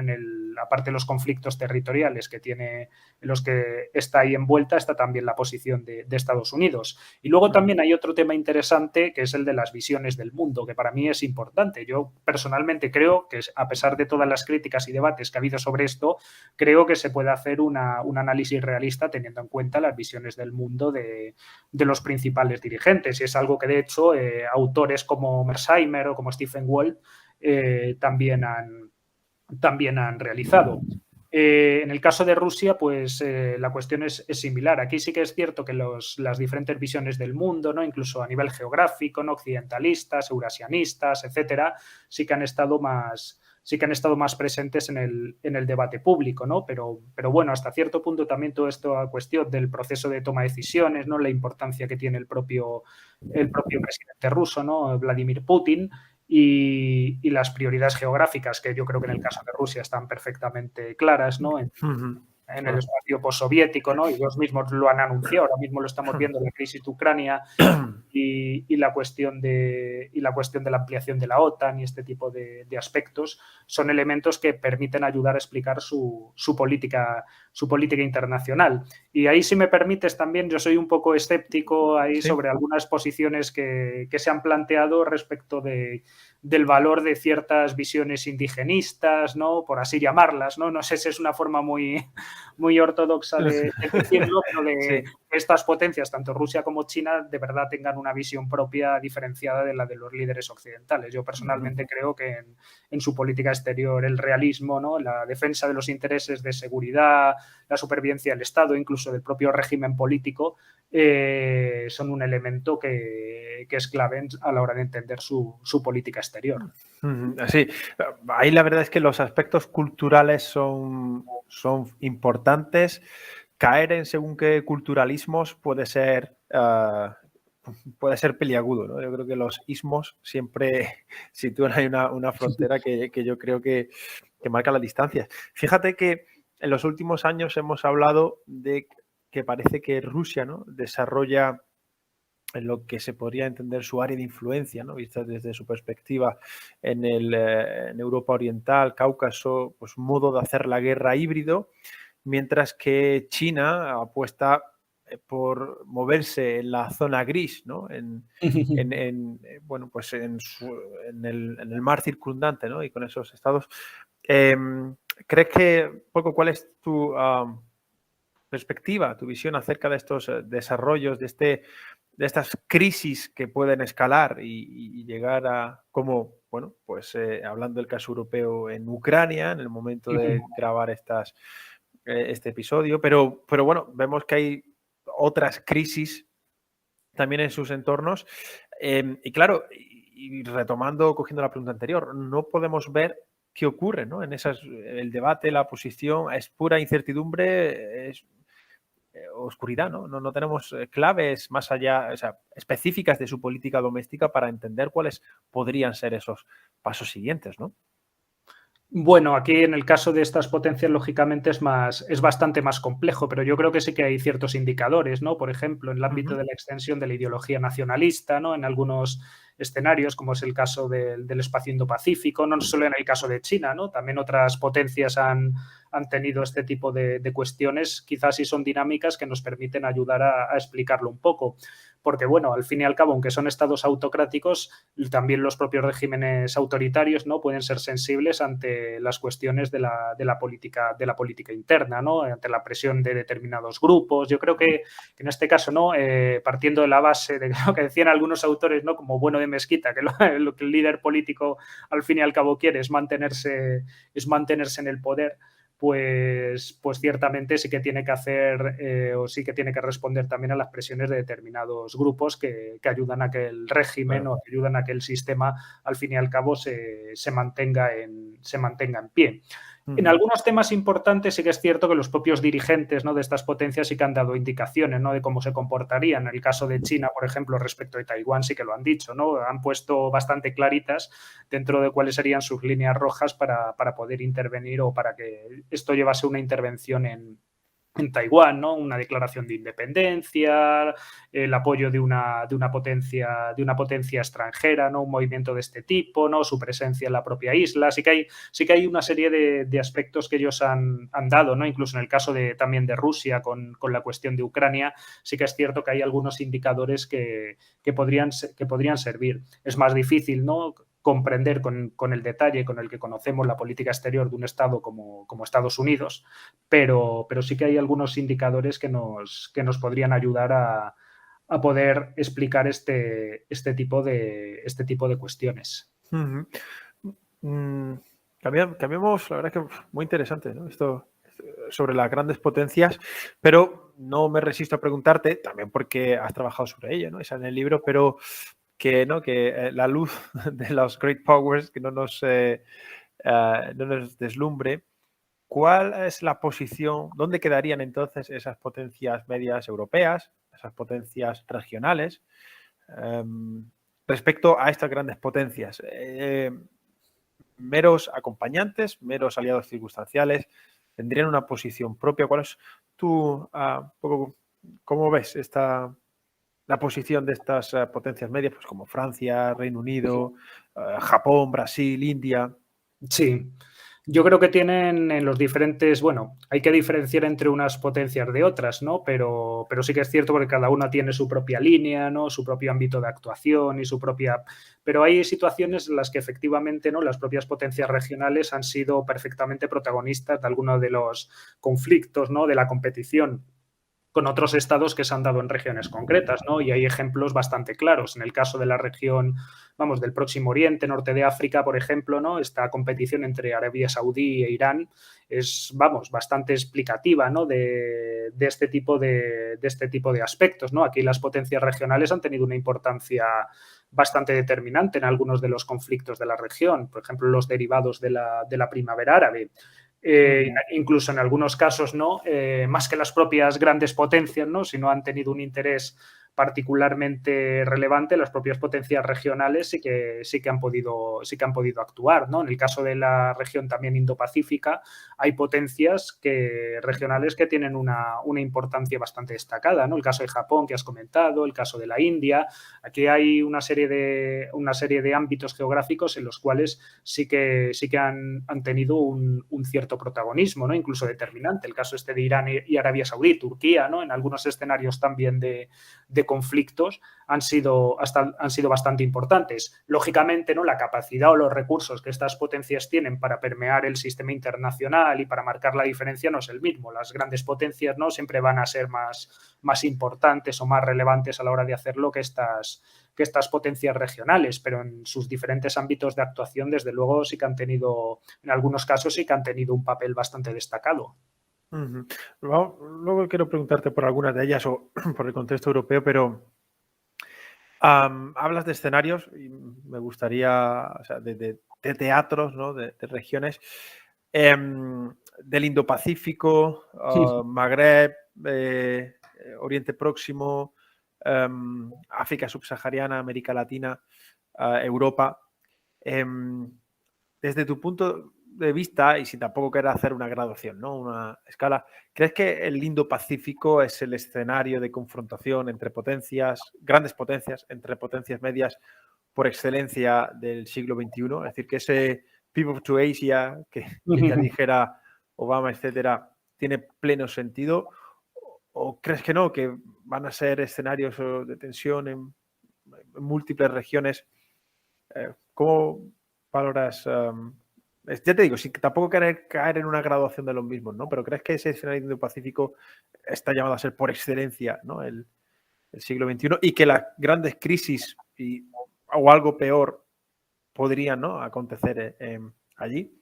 aparte de los conflictos territoriales que tiene, en los que está ahí envuelta, está también la posición de Estados Unidos. Y luego también hay otro tema interesante que es el de las visiones del mundo, que para mí es importante. Yo personalmente creo que, a pesar de todas las críticas y debates que ha habido sobre esto, creo que se puede hacer un análisis realista teniendo en cuenta las visiones del mundo de los principales dirigentes. Y es algo que, de hecho, autores como Mearsheimer o como Stephen Walt también han realizado. En el caso de Rusia, pues la cuestión es similar. Aquí sí que es cierto que las diferentes visiones del mundo, ¿no? Incluso a nivel geográfico, ¿no? Occidentalistas, eurasianistas, etcétera, sí que han estado más presentes en el debate público, ¿no? Pero bueno, hasta cierto punto también toda esta cuestión del proceso de toma de decisiones, ¿no? La importancia que tiene el propio presidente ruso, ¿no? Vladimir Putin, y las prioridades geográficas, que yo creo que en el caso de Rusia están perfectamente claras, ¿no? Ujú, En el claro. espacio postsoviético, ¿no? Ellos mismos lo han anunciado, ahora mismo lo estamos viendo en la crisis de Ucrania y la cuestión de la ampliación de la OTAN y este tipo de aspectos son elementos que permiten ayudar a explicar su política internacional. Y ahí, si me permites, también yo soy un poco escéptico ahí Sí. sobre algunas posiciones que se han planteado respecto del valor de ciertas visiones indigenistas, ¿no? Por así llamarlas, ¿no? No sé si es una forma muy ortodoxa de decirlo, pero de Sí. estas potencias, tanto Rusia como China, de verdad tengan una visión propia diferenciada de la de los líderes occidentales. Yo personalmente creo que en su política exterior el realismo, ¿no? La defensa de los intereses de seguridad, la supervivencia del Estado, incluso del propio régimen político, son un elemento que es clave a la hora de entender su política exterior. Sí, ahí la verdad es que los aspectos culturales son importantes. Caer en según qué culturalismos puede ser peliagudo, ¿no? Yo creo que los ismos siempre sitúan ahí una frontera que yo creo que marca las distancias. Fíjate que en los últimos años hemos hablado de que parece que Rusia, ¿no? desarrolla en lo que se podría entender su área de influencia, ¿no? Vista desde su perspectiva en Europa Oriental, Cáucaso, pues un modo de hacer la guerra híbrido, mientras que China apuesta por moverse en la zona gris, ¿no? Bueno, pues en el mar circundante, ¿no? Y con esos estados. ¿Crees que, poco, cuál es tu perspectiva, tu visión acerca de estos desarrollos, de estas crisis que pueden escalar y llegar a, como, bueno, pues hablando del caso europeo en Ucrania, en el momento de grabar este episodio, pero bueno, vemos que hay otras crisis también en sus entornos. Y claro, y retomando, cogiendo la pregunta anterior, no podemos ver qué ocurre, ¿no? En el debate, la posición, es pura incertidumbre, es oscuridad, ¿no? No tenemos claves más allá, o sea, específicas de su política doméstica para entender cuáles podrían ser esos pasos siguientes, ¿no? Bueno, aquí en el caso de estas potencias, lógicamente es bastante más complejo, pero yo creo que sí que hay ciertos indicadores, ¿no? Por ejemplo, en el ámbito Ujú. de la extensión de la ideología nacionalista, ¿no? En algunos escenarios, como es el caso del espacio Indo-Pacífico, no solo en el caso de China, ¿no? También otras potencias han tenido este tipo de cuestiones, quizás sí son dinámicas que nos permiten ayudar a explicarlo un poco. Porque, bueno, al fin y al cabo, aunque son estados autocráticos, también los propios regímenes autoritarios, ¿no? Pueden ser sensibles ante las cuestiones de la política interna, ¿no? Ante la presión de determinados grupos. Yo creo que en este caso, ¿no? Partiendo de la base de lo que decían algunos autores, ¿no? Como Bueno de Mezquita, que lo que el líder político al fin y al cabo quiere es mantenerse en el poder, pues ciertamente sí que tiene que hacer o sí que tiene que responder también a las presiones de determinados grupos que ayudan a que el régimen Claro. o que ayudan a que el sistema al fin y al cabo se mantenga en pie. En Ujú. algunos temas importantes sí que es cierto que los propios dirigentes, ¿no? de estas potencias sí que han dado indicaciones, ¿no? de cómo se comportarían. En el caso de China, por ejemplo, respecto de Taiwán sí que lo han dicho, ¿no? Han puesto bastante claritas dentro de cuáles serían sus líneas rojas para poder intervenir o para que esto llevase una intervención en Taiwán, ¿no? Una declaración de independencia, el apoyo de una potencia extranjera, ¿no? Un movimiento de este tipo, ¿no? Su presencia en la propia isla. Sí que hay una serie de aspectos que ellos han dado, ¿no? Incluso en el caso también de Rusia con la cuestión de Ucrania, sí que es cierto que hay algunos indicadores que podrían servir. Es más difícil, ¿no? Comprender con el detalle con el que conocemos la política exterior de un Estado como Estados Unidos, pero sí que hay algunos indicadores que nos podrían ayudar a poder explicar este tipo de cuestiones. Ujú. Mm, Cambiamos, la verdad que muy interesante, ¿no? Esto, sobre las grandes potencias, pero no me resisto a preguntarte, también porque has trabajado sobre ello, ¿no? Esa en el libro, pero que la luz de los great powers, que no nos deslumbre. ¿Cuál es la posición? ¿Dónde quedarían entonces esas potencias medias europeas, esas potencias regionales, respecto a estas grandes potencias? ¿Meros acompañantes, meros aliados circunstanciales? ¿Tendrían una posición propia? ¿Cuál es cómo ves la posición de estas potencias medias, pues como Francia, Reino Unido, Japón, Brasil, India? Sí, yo creo que tienen en los diferentes, bueno, hay que diferenciar entre unas potencias de otras, ¿no? Pero sí que es cierto porque cada una tiene su propia línea, ¿no? Su propio ámbito de actuación y su propia... Pero hay situaciones en las que efectivamente, ¿no? Las propias potencias regionales han sido perfectamente protagonistas de alguno de los conflictos, ¿no? De la competición con otros estados que se han dado en regiones concretas, ¿no? Y hay ejemplos bastante claros. En el caso de la región, vamos, del Próximo Oriente, norte de África, por ejemplo, ¿no? Esta competición entre Arabia Saudí e Irán es, vamos, bastante explicativa, ¿no? De este tipo de aspectos, ¿no? Aquí las potencias regionales han tenido una importancia bastante determinante en algunos de los conflictos de la región, por ejemplo, los derivados de la primavera árabe. Incluso en algunos casos, ¿no? Más que las propias grandes potencias, ¿no? Si no han tenido un interés particularmente relevante, las propias potencias regionales sí que han podido actuar, ¿no? En el caso de la región también Indo-Pacífica, hay potencias regionales que tienen una importancia bastante destacada, ¿no? El caso de Japón, que has comentado, el caso de la India. Aquí hay una serie de ámbitos geográficos en los cuales sí que han tenido un cierto protagonismo, ¿no? Incluso determinante. El caso de Irán y Arabia Saudí, Turquía, ¿no? En algunos escenarios también de conflictos han sido bastante importantes. Lógicamente, ¿no? La capacidad o los recursos que estas potencias tienen para permear el sistema internacional y para marcar la diferencia no es el mismo. Las grandes potencias, ¿no? Siempre van a ser más importantes o más relevantes a la hora de hacerlo que estas potencias regionales, pero en sus diferentes ámbitos de actuación, desde luego, sí que han tenido, en algunos casos, sí que han tenido un papel bastante destacado. Luego quiero preguntarte por algunas de ellas o por el contexto europeo, pero hablas de escenarios y me gustaría, o sea, de teatros, ¿no? de regiones, del Indo-Pacífico, Magreb, Oriente Próximo, África subsahariana, América Latina, Europa. Desde tu punto de vista, y sin tampoco querer hacer una graduación, ¿no? Una escala, ¿crees que el Indo-Pacífico es el escenario de confrontación entre potencias, grandes potencias, entre potencias medias por excelencia del siglo XXI? Es decir, que ese pivot to Asia que ya dijera Obama, etcétera, tiene pleno sentido. ¿O crees que no, que van a ser escenarios de tensión en múltiples regiones? ¿Cómo valoras? Ya te digo, sin tampoco querer caer en una graduación de los mismos, ¿no? Pero ¿crees que ese escenario Indo-Pacífico está llamado a ser por excelencia, ¿no? el siglo XXI y que las grandes crisis o algo peor podrían, ¿no? acontecer allí?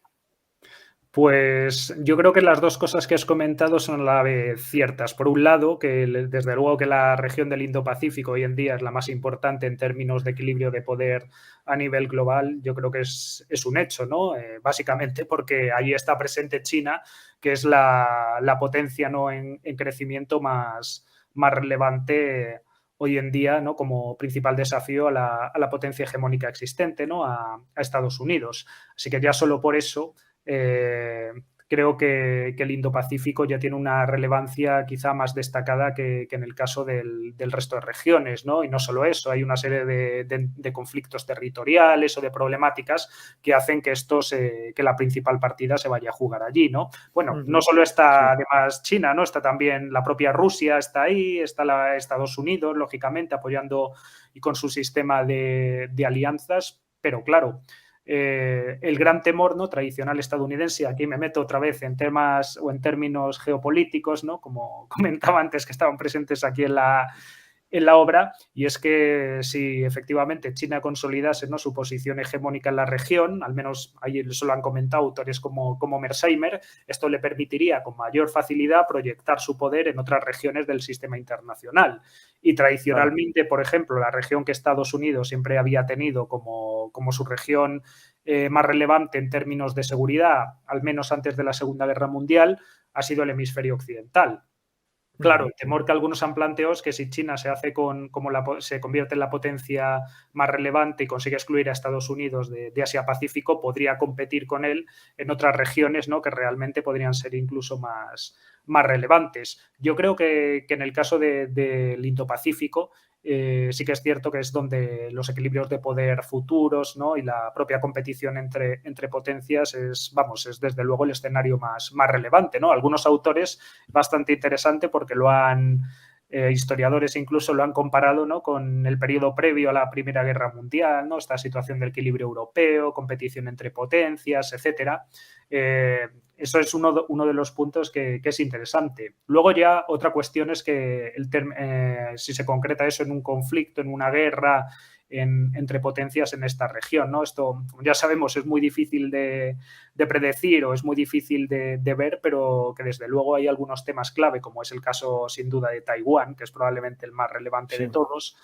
Pues yo creo que las dos cosas que has comentado son a la vez ciertas. Por un lado, que desde luego que la región del Indo-Pacífico hoy en día es la más importante en términos de equilibrio de poder a nivel global, yo creo que es un hecho, ¿no? Básicamente porque ahí está presente China, que es la potencia, ¿no? en crecimiento más relevante hoy en día, ¿no? Como principal desafío a la potencia hegemónica existente, ¿no? A Estados Unidos. Así que ya solo por eso creo que el Indo-Pacífico ya tiene una relevancia quizá más destacada que en el caso del resto de regiones, ¿no? Y no solo eso, hay una serie de conflictos territoriales o de problemáticas que hacen que que la principal partida se vaya a jugar allí, ¿no? Bueno, no solo está además China, ¿no? Está también la propia Rusia, está ahí, está Estados Unidos, lógicamente, apoyando y con su sistema de alianzas, pero claro, el gran temor, ¿no? tradicional estadounidense, aquí me meto otra vez en temas o en términos geopolíticos, ¿no? Como comentaba antes, que estaban presentes aquí en en la obra, y es que si efectivamente China consolidase, ¿no?, su posición hegemónica en la región, al menos ahí eso lo han comentado autores como Mearsheimer, esto le permitiría con mayor facilidad proyectar su poder en otras regiones del sistema internacional. Y tradicionalmente, por ejemplo, la región que Estados Unidos siempre había tenido como su región más relevante en términos de seguridad, al menos antes de la Segunda Guerra Mundial, ha sido el hemisferio occidental. Claro, el temor que algunos han planteado es que si China se hace se convierte en la potencia más relevante y consigue excluir a Estados Unidos de Asia-Pacífico, podría competir con él en otras regiones, ¿no?, que realmente podrían ser incluso más relevantes. Yo creo que en el caso del Indo-Pacífico sí que es cierto que es donde los equilibrios de poder futuros, ¿no?, y la propia competición entre potencias es desde luego el escenario más relevante, ¿no? Algunos autores bastante interesante porque historiadores incluso lo han comparado, ¿no?, con el periodo previo a la Primera Guerra Mundial, ¿no?, esta situación de equilibrio europeo, competición entre potencias, etcétera. Eso es uno de los puntos que es interesante. Luego ya otra cuestión es que si se concreta eso en un conflicto, en una guerra entre potencias en esta región, ¿no? Esto, como ya sabemos, es muy difícil de predecir o es muy difícil de ver, pero que desde luego hay algunos temas clave, como es el caso sin duda de Taiwán, que es probablemente el más relevante de todos,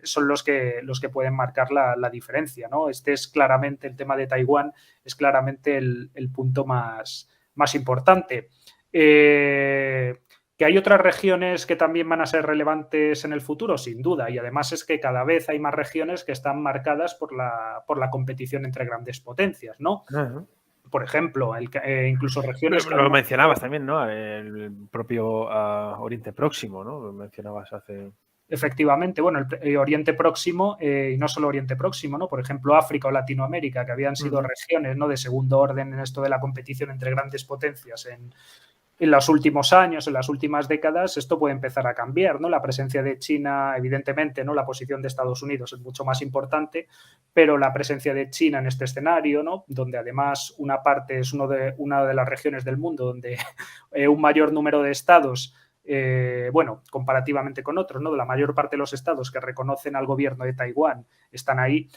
son los que pueden marcar la diferencia, ¿no? Este es claramente, el tema de Taiwán es claramente el punto más importante. ¿Que hay otras regiones que también van a ser relevantes en el futuro? Sin duda, y además es que cada vez hay más regiones que están marcadas por la competición entre grandes potencias, ¿no? Ajá. Por ejemplo, incluso regiones que... Lo mencionabas también, ¿no? El propio Oriente Próximo, ¿no? Lo mencionabas hace... Efectivamente, bueno, el Oriente Próximo, y no solo Oriente Próximo, ¿no? Por ejemplo, África o Latinoamérica, que habían sido regiones, ¿no?, de segundo orden en esto de la competición entre grandes potencias en los últimos años, en las últimas décadas, esto puede empezar a cambiar, ¿no? La presencia de China, evidentemente, ¿no?, la posición de Estados Unidos es mucho más importante, pero la presencia de China en este escenario, ¿no?, donde además una parte es una de las regiones del mundo donde un mayor número de estados, comparativamente con otros, ¿no?, la mayor parte de los estados que reconocen al gobierno de Taiwán están ahí,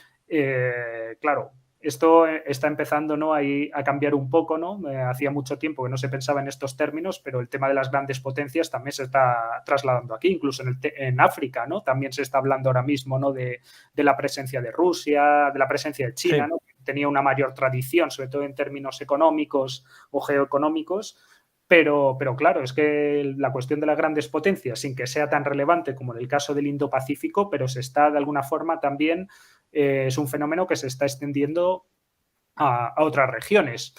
claro. Esto está empezando, ¿no?, a cambiar un poco, ¿no? Hacía mucho tiempo que no se pensaba en estos términos, pero el tema de las grandes potencias también se está trasladando aquí, incluso en África, ¿no? También se está hablando ahora mismo, ¿no?, de la presencia de Rusia, de la presencia de China, ¿no?, que tenía una mayor tradición, sobre todo en términos económicos o geoeconómicos. Pero claro, es que la cuestión de las grandes potencias, sin que sea tan relevante como en el caso del Indo-Pacífico, pero se está de alguna forma también, es un fenómeno que se está extendiendo a otras regiones.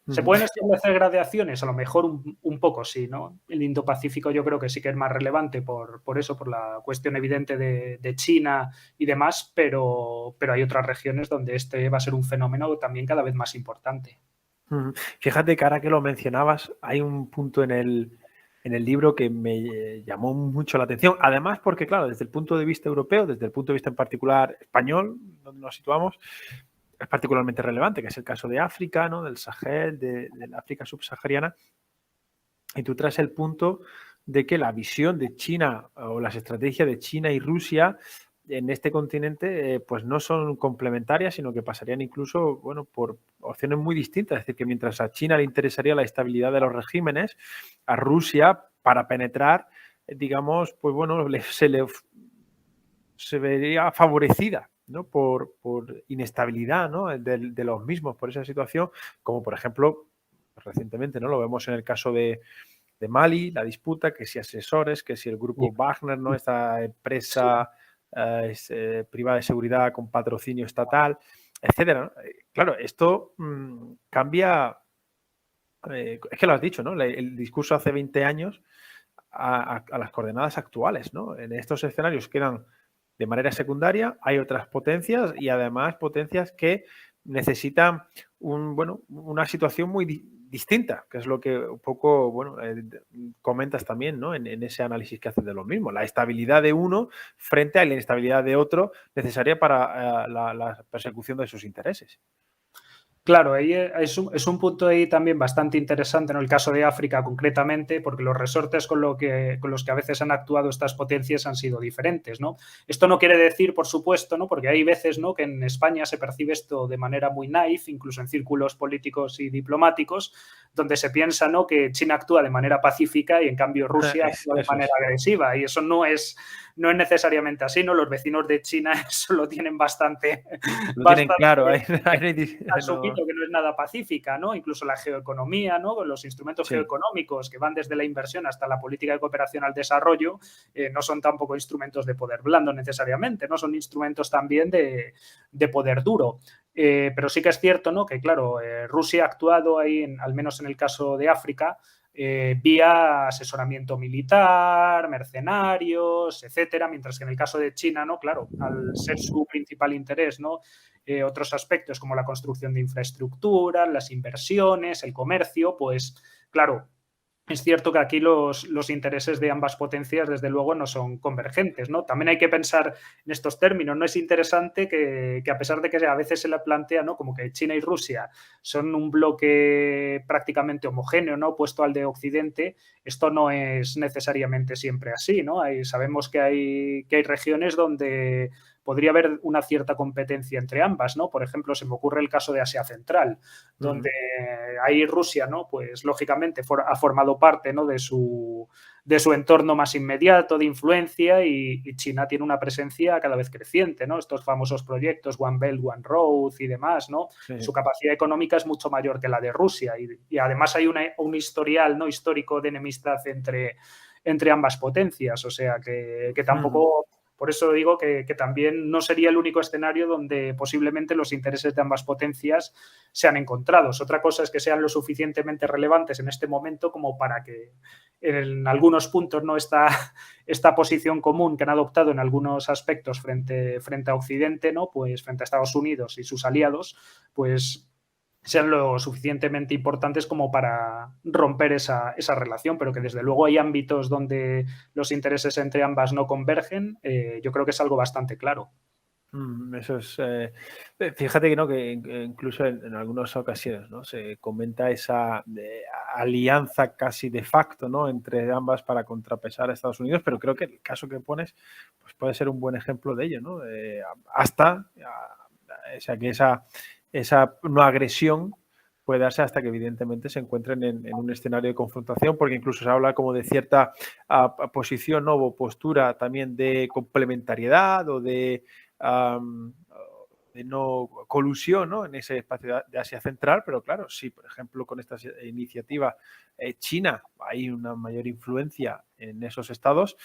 ¿Se pueden establecer gradaciones? A lo mejor un poco sí, ¿no? El Indo-Pacífico yo creo que sí que es más relevante por eso, por la cuestión evidente de China y demás, pero hay otras regiones donde este va a ser un fenómeno también cada vez más importante. Fíjate que ahora que lo mencionabas, hay un punto en el libro que me llamó mucho la atención. Además, porque, claro, desde el punto de vista europeo, desde el punto de vista en particular español, donde nos situamos, es particularmente relevante, que es el caso de África, ¿no?, del Sahel, de la África subsahariana. Y tú traes el punto de que la visión de China o las estrategias de China y Rusia en este continente pues no son complementarias, sino que pasarían incluso, bueno, por opciones muy distintas. Es decir, que mientras a China le interesaría la estabilidad de los regímenes, a Rusia, para penetrar, digamos, pues bueno, se vería favorecida, ¿no?, por inestabilidad, ¿no?, de los mismos, por esa situación, como por ejemplo, recientemente, ¿no?, lo vemos en el caso de Mali, la disputa, que si asesores, que si el grupo Wagner, ¿no?, esta empresa privada de seguridad con patrocinio estatal, etcétera, ¿no? Claro, esto cambia, es que lo has dicho, ¿no?, el discurso hace 20 años a las coordenadas actuales, ¿no? En estos escenarios quedan de manera secundaria, hay otras potencias y además potencias que necesitan una situación muy distinta, que es lo que un poco, bueno, comentas también, ¿no?, en ese análisis que haces de lo mismo. La estabilidad de uno frente a la inestabilidad de otro necesaria para la persecución de sus intereses. Claro, ahí es un punto ahí también bastante interesante, ¿no? El caso de África concretamente, porque los resortes con los que a veces han actuado estas potencias han sido diferentes, ¿no? Esto no quiere decir, por supuesto, ¿no? Porque hay veces, ¿no? Que en España se percibe esto de manera muy naif, incluso en círculos políticos y diplomáticos, donde se piensa, ¿no? Que China actúa de manera pacífica y en cambio Rusia actúa de Eso manera es. agresiva, y eso no es necesariamente así, ¿no? Los vecinos de China eso lo tienen bastante, Lo tienen bastante claro. asumido que no es nada pacífica, ¿no? Incluso la geoeconomía, ¿no? Los instrumentos Sí. geoeconómicos que van desde la inversión hasta la política de cooperación al desarrollo no son tampoco instrumentos de poder blando necesariamente, ¿no? Son instrumentos también de poder duro. Pero sí que es cierto, ¿no? Que claro, Rusia ha actuado ahí, al menos en el caso de África, vía asesoramiento militar, mercenarios, etcétera, mientras que en el caso de China, ¿no? Claro, al ser su principal interés, ¿no? Otros aspectos como la construcción de infraestructura, las inversiones, el comercio, pues claro, es cierto que aquí los intereses de ambas potencias, desde luego, no son convergentes, ¿no? También hay que pensar en estos términos. No es interesante que a pesar de que a veces se le plantea, ¿no? Como que China y Rusia son un bloque prácticamente homogéneo, ¿no? Opuesto al de Occidente, esto no es necesariamente siempre así, ¿no? Sabemos que hay regiones donde podría haber una cierta competencia entre ambas, ¿no? Por ejemplo, se me ocurre el caso de Asia Central, donde ahí Rusia, ¿no? Pues lógicamente ha formado parte, ¿no? de su entorno más inmediato de influencia y China tiene una presencia cada vez creciente, ¿no? Estos famosos proyectos One Belt, One Road y demás, ¿no? Sí. Su capacidad económica es mucho mayor que la de Rusia y además hay un historial, ¿no? Histórico de enemistad entre ambas potencias, o sea que tampoco... Por eso digo que también no sería el único escenario donde posiblemente los intereses de ambas potencias sean encontrados. Otra cosa es que sean lo suficientemente relevantes en este momento como para que en algunos puntos no esta posición común que han adoptado en algunos aspectos frente a Occidente, ¿no? Pues frente a Estados Unidos y sus aliados, pues sean lo suficientemente importantes como para romper esa relación, pero que desde luego hay ámbitos donde los intereses entre ambas no convergen, yo creo que es algo bastante claro. Eso es. Fíjate que no, que incluso en algunas ocasiones, ¿no? Se comenta esa alianza casi de facto, ¿no? Entre ambas para contrapesar a Estados Unidos, pero creo que el caso que pones pues puede ser un buen ejemplo de ello, ¿no? O sea, que esa no agresión puede darse hasta que evidentemente se encuentren en un escenario de confrontación, porque incluso se habla como de cierta posición, ¿no? O postura también de complementariedad o de no colusión, ¿no? En ese espacio de Asia Central, pero claro, sí, por ejemplo, con esta iniciativa China hay una mayor influencia en esos estados,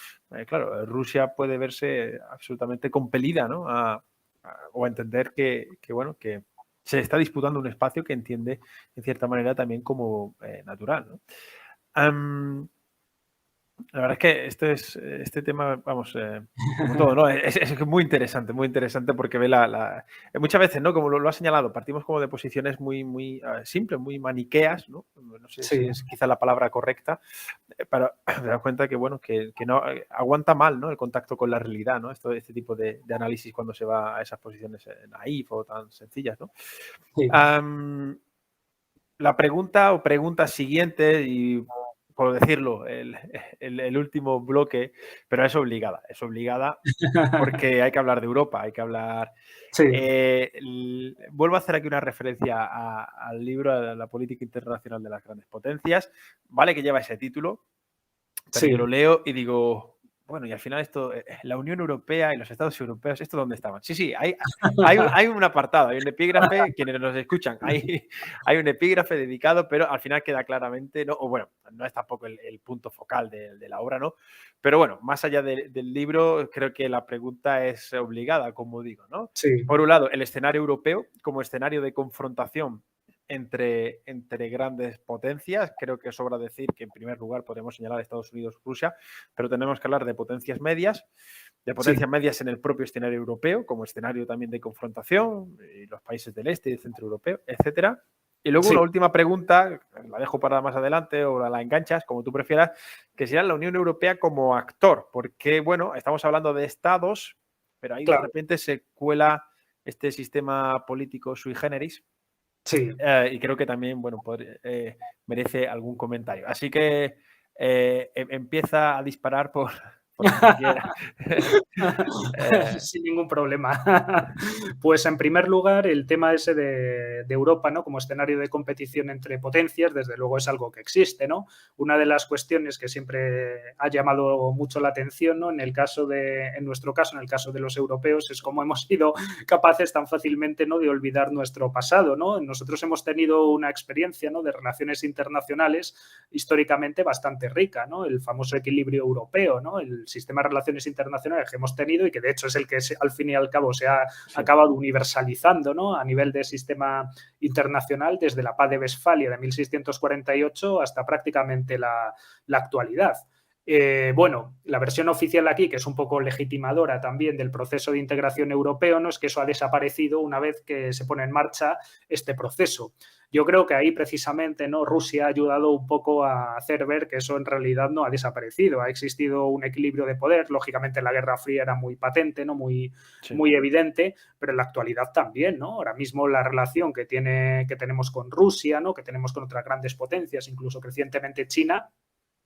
claro, Rusia puede verse absolutamente compelida, ¿no? O entender bueno, que se está disputando un espacio que entiende en cierta manera también como natural, ¿no? La verdad es que este tema, vamos, como todo, ¿no? Es muy interesante porque ve muchas veces, ¿no? Como lo ha señalado, partimos como de posiciones muy simples, muy maniqueas, ¿no? No sé Sí. si es quizá la palabra correcta, pero te das cuenta que, bueno, que no aguanta mal, ¿no? El contacto con la realidad, ¿no? Este tipo de análisis cuando se va a esas posiciones naif o tan sencillas, ¿no? Sí. La pregunta o preguntas siguientes y por decirlo, el último bloque, pero es obligada porque hay que hablar de Europa, hay que hablar... Sí. Vuelvo a hacer aquí una referencia al libro de la política internacional de las grandes potencias, vale que lleva ese título, pero yo Sí. lo leo y digo, bueno, y al final esto, la Unión Europea y los Estados europeos, ¿esto dónde estaban? Sí, hay un apartado, hay un epígrafe, quienes nos escuchan, hay un epígrafe dedicado, pero al final queda claramente, ¿no? O bueno, no es tampoco el punto focal de la obra, ¿no? Pero bueno, más allá del libro, creo que la pregunta es obligada, como digo, ¿no? Sí. Por un lado, el escenario europeo como escenario de confrontación entre grandes potencias. Creo que sobra decir que en primer lugar podemos señalar a Estados Unidos, Rusia, pero tenemos que hablar de potencias medias en el propio escenario europeo, como escenario también de confrontación, y los países del este y del centro europeo, etcétera. Y luego Sí. una última pregunta, la dejo para más adelante o la enganchas, como tú prefieras, que sería la Unión Europea como actor, porque, bueno, estamos hablando de estados, pero ahí de Claro. repente se cuela este sistema político sui generis, Sí. Y creo que también, bueno, merece algún comentario. Así que empieza a disparar por donde quiera. Sin ningún problema. Pues en primer lugar, el tema ese de Europa, ¿no? Como escenario de competición entre potencias, desde luego es algo que existe, ¿no? Una de las cuestiones que siempre ha llamado mucho la atención, ¿no? En nuestro caso, en el caso de los europeos, es cómo hemos sido capaces tan fácilmente, ¿no? De olvidar nuestro pasado, ¿no? Nosotros hemos tenido una experiencia, ¿no? De relaciones internacionales históricamente bastante rica, ¿no? El famoso equilibrio europeo, ¿no? El sistema de relaciones internacionales que hemos tenido y que de hecho es el que al fin y al cabo se ha acabado universalizando, ¿no? A nivel de sistema internacional desde la paz de Westfalia de 1648 hasta prácticamente la actualidad. Bueno, la versión oficial aquí, que es un poco legitimadora también del proceso de integración europeo, no es que eso ha desaparecido una vez que se pone en marcha este proceso. Yo creo que ahí precisamente, ¿no? Rusia ha ayudado un poco a hacer ver que eso en realidad no ha desaparecido. Ha existido un equilibrio de poder. Lógicamente la Guerra Fría era muy patente, ¿no? Muy evidente, pero en la actualidad también, ¿no? Ahora mismo la relación que tenemos con Rusia, ¿no? Que tenemos con otras grandes potencias, incluso crecientemente China.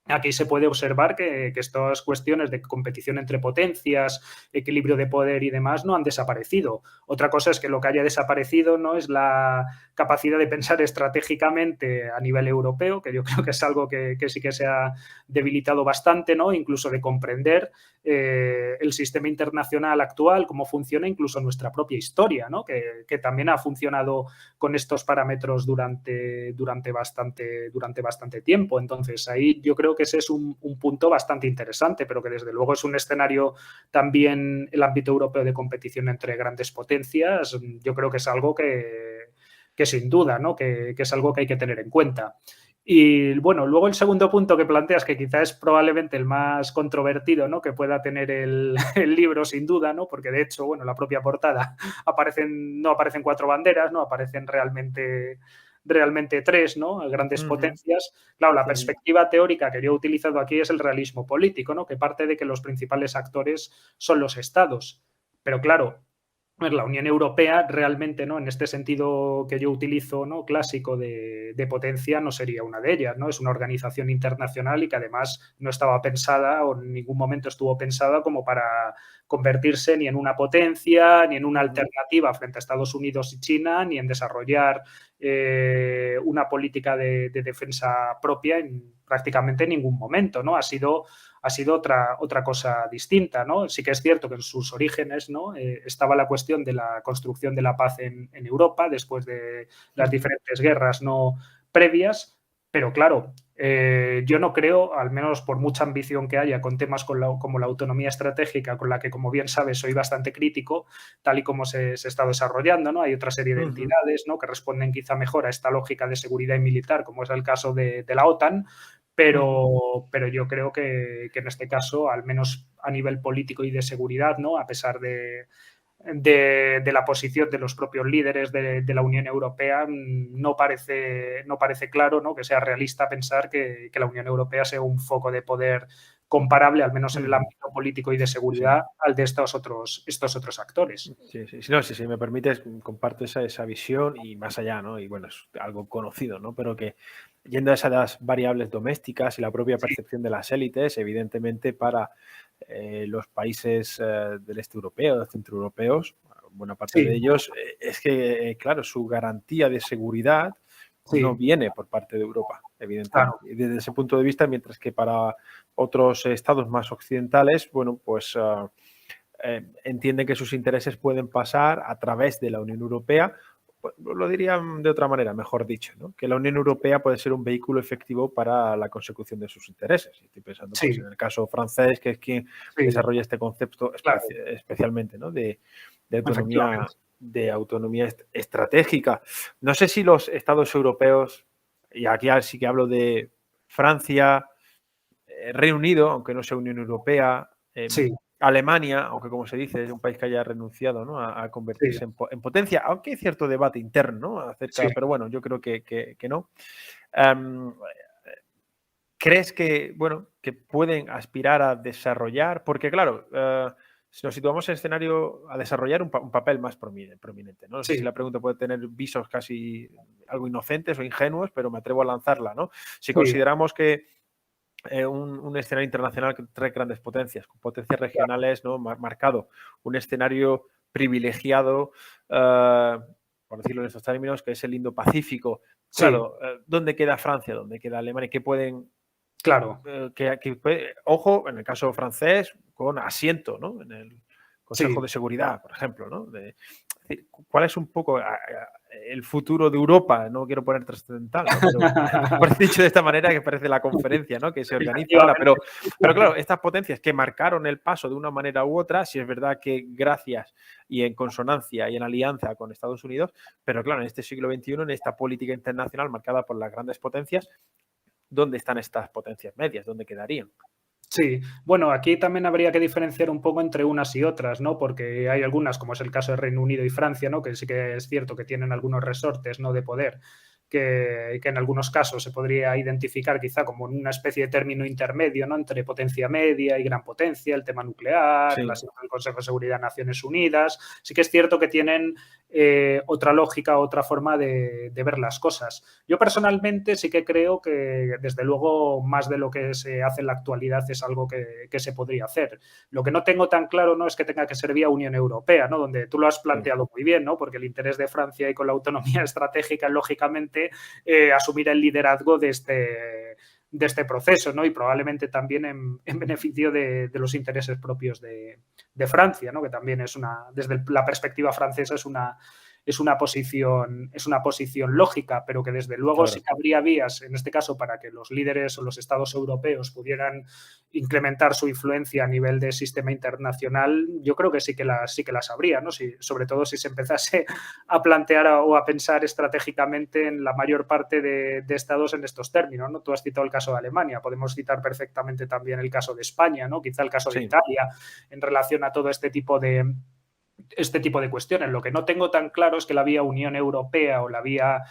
Aquí se puede observar que estas cuestiones de competición entre potencias, equilibrio de poder y demás no han desaparecido. Otra cosa es que lo que haya desaparecido no es la capacidad de pensar estratégicamente a nivel europeo, que yo creo que es algo que sí que se ha debilitado bastante, ¿no? Incluso de comprender el sistema internacional actual, cómo funciona, incluso nuestra propia historia, ¿no? Que también ha funcionado con estos parámetros durante bastante tiempo. Entonces, ahí yo creo que ese es un punto bastante interesante, pero que desde luego es un escenario también el ámbito europeo de competición entre grandes potencias. Yo creo que es algo que sin duda, ¿no? Que es algo que hay que tener en cuenta. Y bueno, luego el segundo punto que planteas, que quizá es probablemente el más controvertido, ¿no? Que pueda tener el libro, sin duda, ¿no? Porque de hecho, bueno, la propia portada no aparecen 4 banderas, ¿no? Aparecen realmente 3, ¿no? Grandes potencias. Claro, la perspectiva teórica que yo he utilizado aquí es el realismo político, ¿no? Que parte de que los principales actores son los estados. Pero claro, la Unión Europea realmente, ¿no? En este sentido que yo utilizo, ¿no? Clásico de potencia, no sería una de ellas, ¿no? Es una organización internacional y que además no estaba pensada o en ningún momento estuvo pensada como para convertirse ni en una potencia, ni en una alternativa frente a Estados Unidos y China, ni en desarrollar una política de defensa propia en prácticamente ningún momento, ¿no? Ha sido otra cosa distinta, ¿no? Sí que es cierto que en sus orígenes, ¿no? Estaba la cuestión de la construcción de la paz en Europa después de las diferentes guerras no previas, pero claro, yo no creo, al menos por mucha ambición que haya con temas como la autonomía estratégica, con la que, como bien sabes, soy bastante crítico, tal y como se está desarrollando, ¿no? Hay otra serie de entidades, ¿no? Que responden quizá mejor a esta lógica de seguridad y militar, como es el caso de la OTAN, pero yo creo que en este caso, al menos a nivel político y de seguridad, ¿no? A pesar de la posición de los propios líderes de la Unión Europea, no parece claro, ¿no? Que sea realista pensar que la Unión Europea sea un foco de poder comparable, al menos en el ámbito político y de seguridad, al de estos otros actores. Si me permites, comparto esa visión y más allá, ¿no? Y bueno, es algo conocido, ¿no? Pero que yendo a esas variables domésticas y la propia percepción de las élites, evidentemente para los países del este europeo, centroeuropeos, buena parte de ellos, es que, claro, su garantía de seguridad no viene por parte de Europa, evidentemente. Claro. Y desde ese punto de vista, mientras que para otros estados más occidentales, bueno, pues entienden que sus intereses pueden pasar a través de la Unión Europea. Lo diría de otra manera, mejor dicho, ¿no? Que la Unión Europea puede ser un vehículo efectivo para la consecución de sus intereses. Estoy pensando pues, en el caso francés, que es quien desarrolla este concepto especialmente, ¿no? de autonomía estratégica. No sé si los estados europeos, y aquí sí que hablo de Francia, Reino Unido, aunque no sea Unión Europea, Alemania, aunque como se dice, es un país que haya renunciado, ¿no? a convertirse en potencia, aunque hay cierto debate interno, ¿no? acerca, pero bueno, yo creo que no. ¿Crees que, bueno, que pueden aspirar a desarrollar? Porque claro, si nos situamos en el escenario a desarrollar un papel más prominente, ¿no? No sé si Sí, la pregunta puede tener visos casi algo inocentes o ingenuos, pero me atrevo a lanzarla, ¿no? Si sí, consideramos que un escenario internacional con 3 grandes potencias, con potencias claro, regionales, ¿no? Marcado, un escenario privilegiado, eh, por decirlo en estos términos, que es el Indo-Pacífico. sí, Claro, ¿dónde queda Francia? ¿Dónde queda Alemania? ¿Qué pueden claro, ojo, en el caso francés, con asiento, ¿no? En el Consejo sí. de Seguridad, por ejemplo, ¿no? Es decir, ¿cuál es un poco el futuro de Europa? No quiero poner trascendental, ¿no? Pero por dicho de esta manera que parece la conferencia, ¿no? Que se organiza ahora, Efectivamente. pero claro, estas potencias que marcaron el paso de una manera u otra, si es verdad que gracias y en consonancia y en alianza con Estados Unidos, pero claro, en este siglo XXI, en esta política internacional marcada por las grandes potencias, ¿dónde están estas potencias medias? ¿Dónde quedarían? Sí, bueno, aquí también habría que diferenciar un poco entre unas y otras, ¿no? Porque hay algunas, como es el caso de Reino Unido y Francia, ¿no? Que sí que es cierto que tienen algunos resortes, ¿no? De poder, que en algunos casos se podría identificar quizá como una especie de término intermedio, ¿no? Entre potencia media y gran potencia, el tema nuclear, Sí, el Consejo de Seguridad de Naciones Unidas. Sí que es cierto que tienen otra lógica, otra forma de ver las cosas. Yo personalmente sí que creo que, desde luego, más de lo que se hace en la actualidad es algo que se podría hacer. Lo que no tengo tan claro, ¿no?, es que tenga que ser vía Unión Europea, ¿no?, donde tú lo has sí. planteado muy bien, ¿no?, porque el interés de Francia y con la autonomía estratégica es, lógicamente, asumir el liderazgo de este proceso, ¿no? Y probablemente también en beneficio de los intereses propios de Francia, ¿no? Que también es desde la perspectiva francesa es una posición lógica, pero que desde luego sí Claro. que habría vías, en este caso, para que los líderes o los estados europeos pudieran incrementar su influencia a nivel de sistema internacional. Yo creo que sí que las habría, ¿no? Sobre todo si se empezase a plantear o a pensar estratégicamente en la mayor parte de estados en estos términos, ¿no? Tú has citado el caso de Alemania, podemos citar perfectamente también el caso de España, ¿no? Quizá el caso de Sí. Italia, en relación a todo este tipo de cuestiones. Lo que no tengo tan claro es que la vía Unión Europea o la vía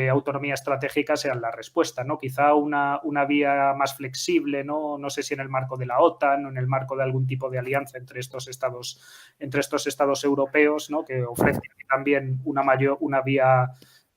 autonomía estratégica sean la respuesta, ¿no? Quizá una vía más flexible, ¿no? No sé si en el marco de la OTAN o en el marco de algún tipo de alianza entre estos estados europeos, ¿no? Que ofrecen también una vía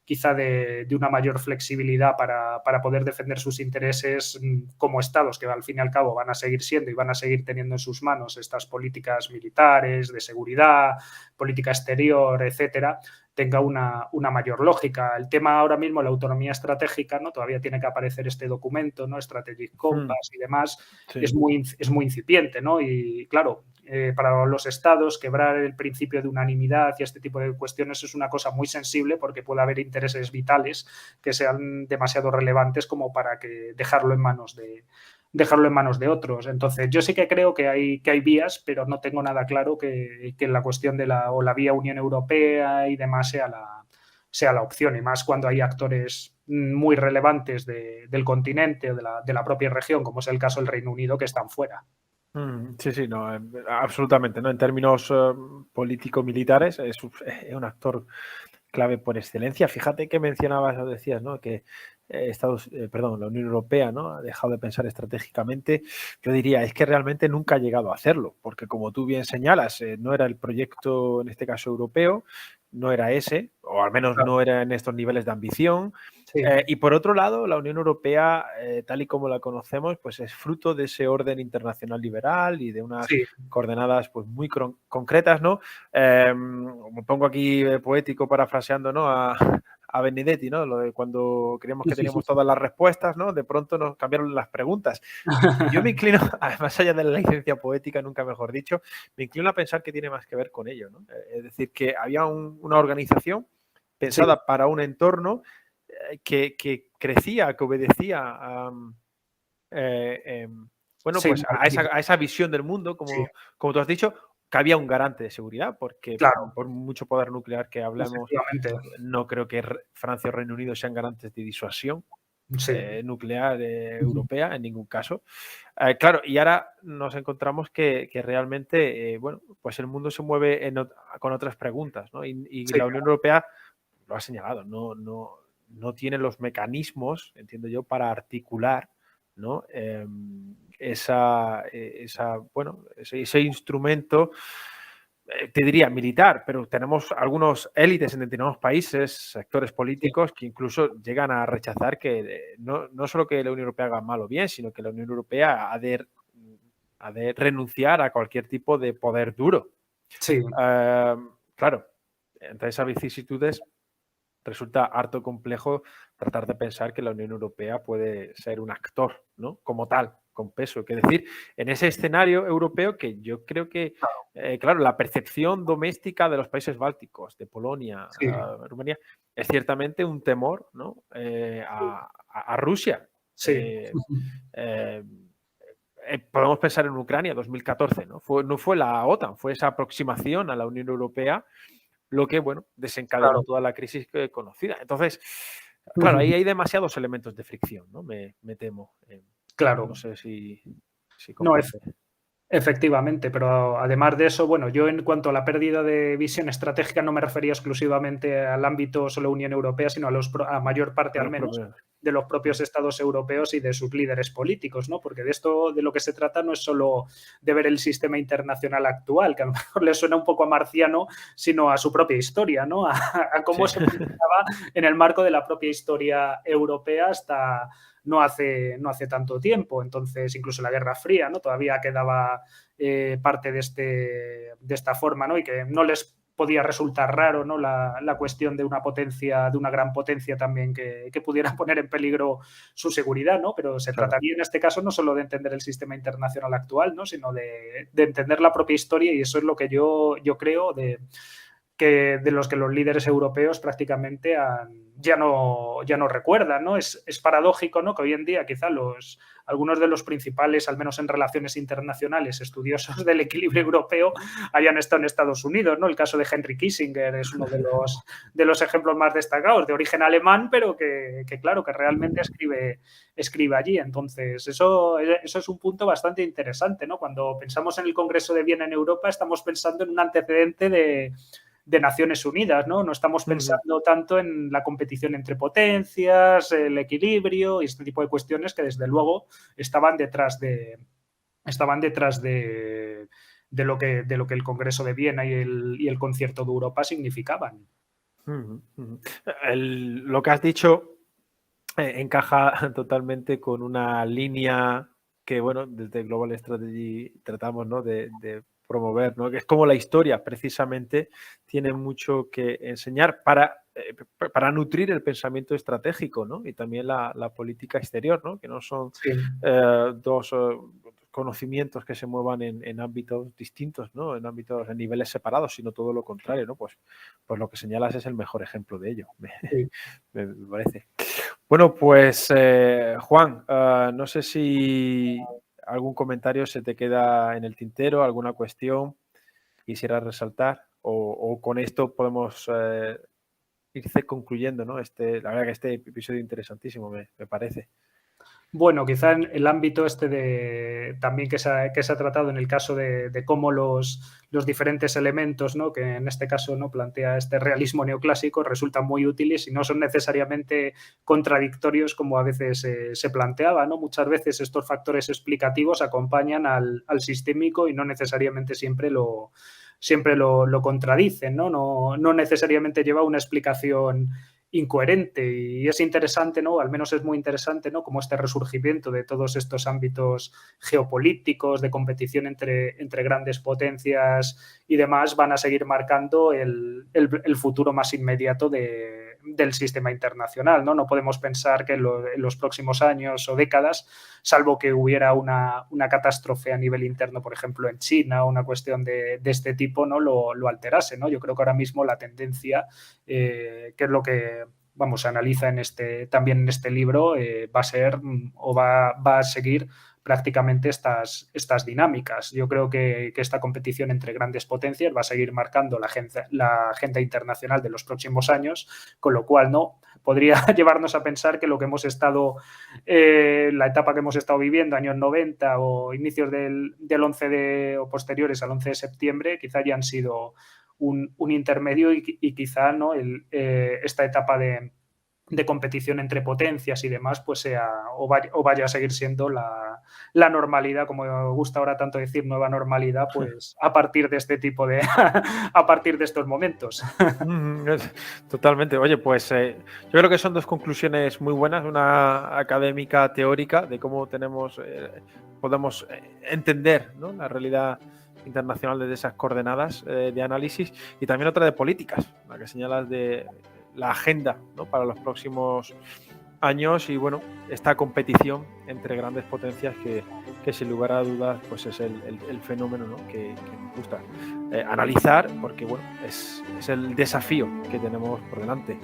quizá de una mayor flexibilidad para poder defender sus intereses como estados, que al fin y al cabo van a seguir siendo y van a seguir teniendo en sus manos estas políticas militares, de seguridad, política exterior, etcétera, tenga una mayor lógica. El tema ahora mismo, la autonomía estratégica, ¿no? Todavía tiene que aparecer este documento, ¿no? Strategic Mm, Compass y demás, sí. es muy incipiente, ¿no? Y claro, para los estados, quebrar el principio de unanimidad y este tipo de cuestiones es una cosa muy sensible, porque puede haber intereses vitales que sean demasiado relevantes como para dejarlo en manos de otros. Entonces, yo sí que creo que hay vías, pero no tengo nada claro que la cuestión de la vía Unión Europea y demás sea la opción, y más cuando hay actores muy relevantes del continente o de la propia región, como es el caso del Reino Unido, que están fuera. Sí, sí, no, absolutamente, ¿no? En términos político-militares es un actor clave por excelencia. Fíjate que mencionabas o decías, ¿no? Que perdón, la Unión Europea, ¿no? Ha dejado de pensar estratégicamente. Yo diría, es que realmente nunca ha llegado a hacerlo, porque como tú bien señalas, no era el proyecto, en este caso europeo, no era ese, o al menos Claro, no era en estos niveles de ambición. sí, Y por otro lado, la Unión Europea, tal y como la conocemos, pues es fruto de ese orden internacional liberal y de unas sí, coordenadas pues muy concretas, ¿no? Me pongo aquí poético parafraseando, ¿no? A Benedetti, ¿no? Lo de cuando creíamos sí, que sí, sí. teníamos todas las respuestas, ¿no? De pronto nos cambiaron las preguntas. Y yo me inclino, más allá de la licencia poética, nunca mejor dicho, me inclino a pensar que tiene más que ver con ello, ¿no? Es decir, que había una organización Sí, pensada para un entorno que crecía, que obedecía a, bueno, sí, pues a esa visión del mundo, sí, como tú has dicho, que había un garante de seguridad, porque claro, por mucho poder nuclear que hablemos, efectivamente, no creo que Francia o Reino Unido sean garantes de disuasión sí, nuclear ujú, europea en ningún caso. Claro, y ahora nos encontramos que realmente, bueno, pues el mundo se mueve con otras preguntas, ¿no? Y sí, la Unión Europea lo ha señalado, no tiene los mecanismos, entiendo yo, para articular ¿no? Ese instrumento, te diría militar, pero tenemos algunos élites en determinados países, sectores Sí, políticos, que incluso llegan a rechazar que no solo que la Unión Europea haga mal o bien, sino que la Unión Europea ha de renunciar a cualquier tipo de poder duro. sí, Claro, entre esas vicisitudes resulta harto complejo tratar de pensar que la Unión Europea puede ser un actor, ¿no? Como tal, con peso. Es decir, en ese escenario europeo que yo creo que, claro, la percepción doméstica de los países bálticos, de Polonia, sí, Rumanía, es ciertamente un temor, ¿no? A Rusia. sí. Eh, eh, Podemos pensar en Ucrania 2014, ¿no? No fue la OTAN, fue esa aproximación a la Unión Europea lo que, bueno, desencadenó Claro. toda la crisis conocida. Entonces, claro, ahí hay demasiados elementos de fricción, ¿no? Me temo. No Claro. sé si No, comprende. efectivamente, pero además de eso, bueno, yo en cuanto a la pérdida de visión estratégica no me refería exclusivamente al ámbito solo Unión Europea, sino a mayor parte A al los menos propios. de los propios estados europeos y de sus líderes políticos, ¿no? Porque de esto de lo que se trata no es solo de ver el sistema internacional actual, que a lo mejor le suena un poco a marciano, sino a su propia historia, ¿no? A Sí. cómo se planteaba en el marco de la propia historia europea hasta no hace tanto tiempo. Entonces, incluso la Guerra Fría, ¿no? Todavía quedaba parte de esta forma, ¿no? Y que no les podía resultar raro, ¿no? La cuestión de una potencia, de una gran potencia también que pudiera poner en peligro su seguridad, ¿no? Pero se Claro. trataría en este caso no solo de entender el sistema internacional actual, ¿no? Sino de entender la propia historia, y eso es lo que yo creo de los que los líderes europeos prácticamente ya no recuerdan, ¿no? Es paradójico, ¿no? Que hoy en día quizá algunos de los principales, al menos en relaciones internacionales, estudiosos del equilibrio europeo hayan estado en Estados Unidos, ¿no? El caso de Henry Kissinger es uno de los ejemplos más destacados, de origen alemán, pero que claro, que realmente escribe allí. Entonces, eso es un punto bastante interesante, ¿no? Cuando pensamos en el Congreso de Viena en Europa, estamos pensando en un antecedente de Naciones Unidas, ¿no? No estamos Ujú. pensando tanto en la competición entre potencias, el equilibrio y este tipo de cuestiones que desde luego estaban detrás de lo que el Congreso de Viena y el Concierto de Europa significaban. Ujú, ujú. Lo que has dicho encaja totalmente con una línea que, bueno, desde Global Strategy tratamos, ¿no? De promover, ¿no? Que es como la historia, precisamente, tiene mucho que enseñar para nutrir el pensamiento estratégico, ¿no? Y también la política exterior, ¿no? Que no son Sí, dos conocimientos que se muevan en ámbitos distintos, ¿no? En niveles separados, sino todo lo contrario, ¿no? Pues lo que señalas es el mejor ejemplo de ello, sí. me parece. Bueno, pues Juan, no sé si algún comentario se te queda en el tintero, alguna cuestión quisieras resaltar o con esto podemos irse concluyendo, ¿no? La verdad que este episodio interesantísimo me parece. Bueno, quizá en el ámbito también que se ha tratado en el caso de cómo los diferentes elementos, ¿no? Que en este caso no plantea este realismo neoclásico, resultan muy útiles y no son necesariamente contradictorios como a veces se planteaba, ¿no? Muchas veces estos factores explicativos acompañan al sistémico y no necesariamente siempre lo contradicen, ¿no? No necesariamente lleva una explicación incoherente, y es interesante, ¿no? Al menos es muy interesante, ¿no? Como este resurgimiento de todos estos ámbitos geopolíticos, de competición entre grandes potencias y demás, van a seguir marcando el futuro más inmediato del sistema internacional, ¿no? No podemos pensar que en los próximos años o décadas, salvo que hubiera una catástrofe a nivel interno, por ejemplo, en China, o una cuestión de este tipo, ¿no? Lo alterase, ¿no? Yo creo que ahora mismo la tendencia, que es lo que se analiza también en este libro, va a ser o va a seguir prácticamente estas dinámicas. Yo creo que esta competición entre grandes potencias va a seguir marcando la agenda internacional de los próximos años, con lo cual no podría llevarnos a pensar que lo que hemos estado, la etapa que hemos estado viviendo, años 90 o inicios del 11 o posteriores al 11 de septiembre, quizá hayan sido un intermedio y quizá, ¿no? Esta etapa de competición entre potencias y demás, pues sea o vaya a seguir siendo la normalidad, como me gusta ahora tanto decir nueva normalidad, pues a partir de este tipo de a partir de estos momentos. Totalmente. Oye, pues yo creo que son dos conclusiones muy buenas, una académica teórica de cómo podemos entender, ¿no?, la realidad internacional desde esas coordenadas de análisis, y también otra de políticas, la que señalas de la agenda, ¿no?, para los próximos años, y bueno, esta competición entre grandes potencias que sin lugar a dudas pues es el fenómeno, ¿no?, que nos gusta analizar, porque bueno, es el desafío que tenemos por delante.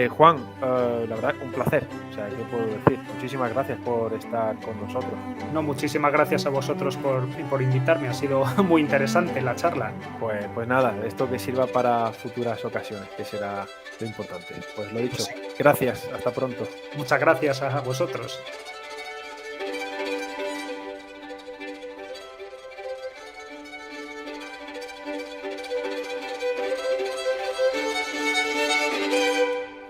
Juan, la verdad, un placer. O sea, ¿qué puedo decir? Muchísimas gracias por estar con nosotros. No, muchísimas gracias a vosotros por invitarme. Ha sido muy interesante la charla. Pues nada, esto que sirva para futuras ocasiones, que será lo importante. Pues lo dicho, gracias, hasta pronto. Muchas gracias a vosotros.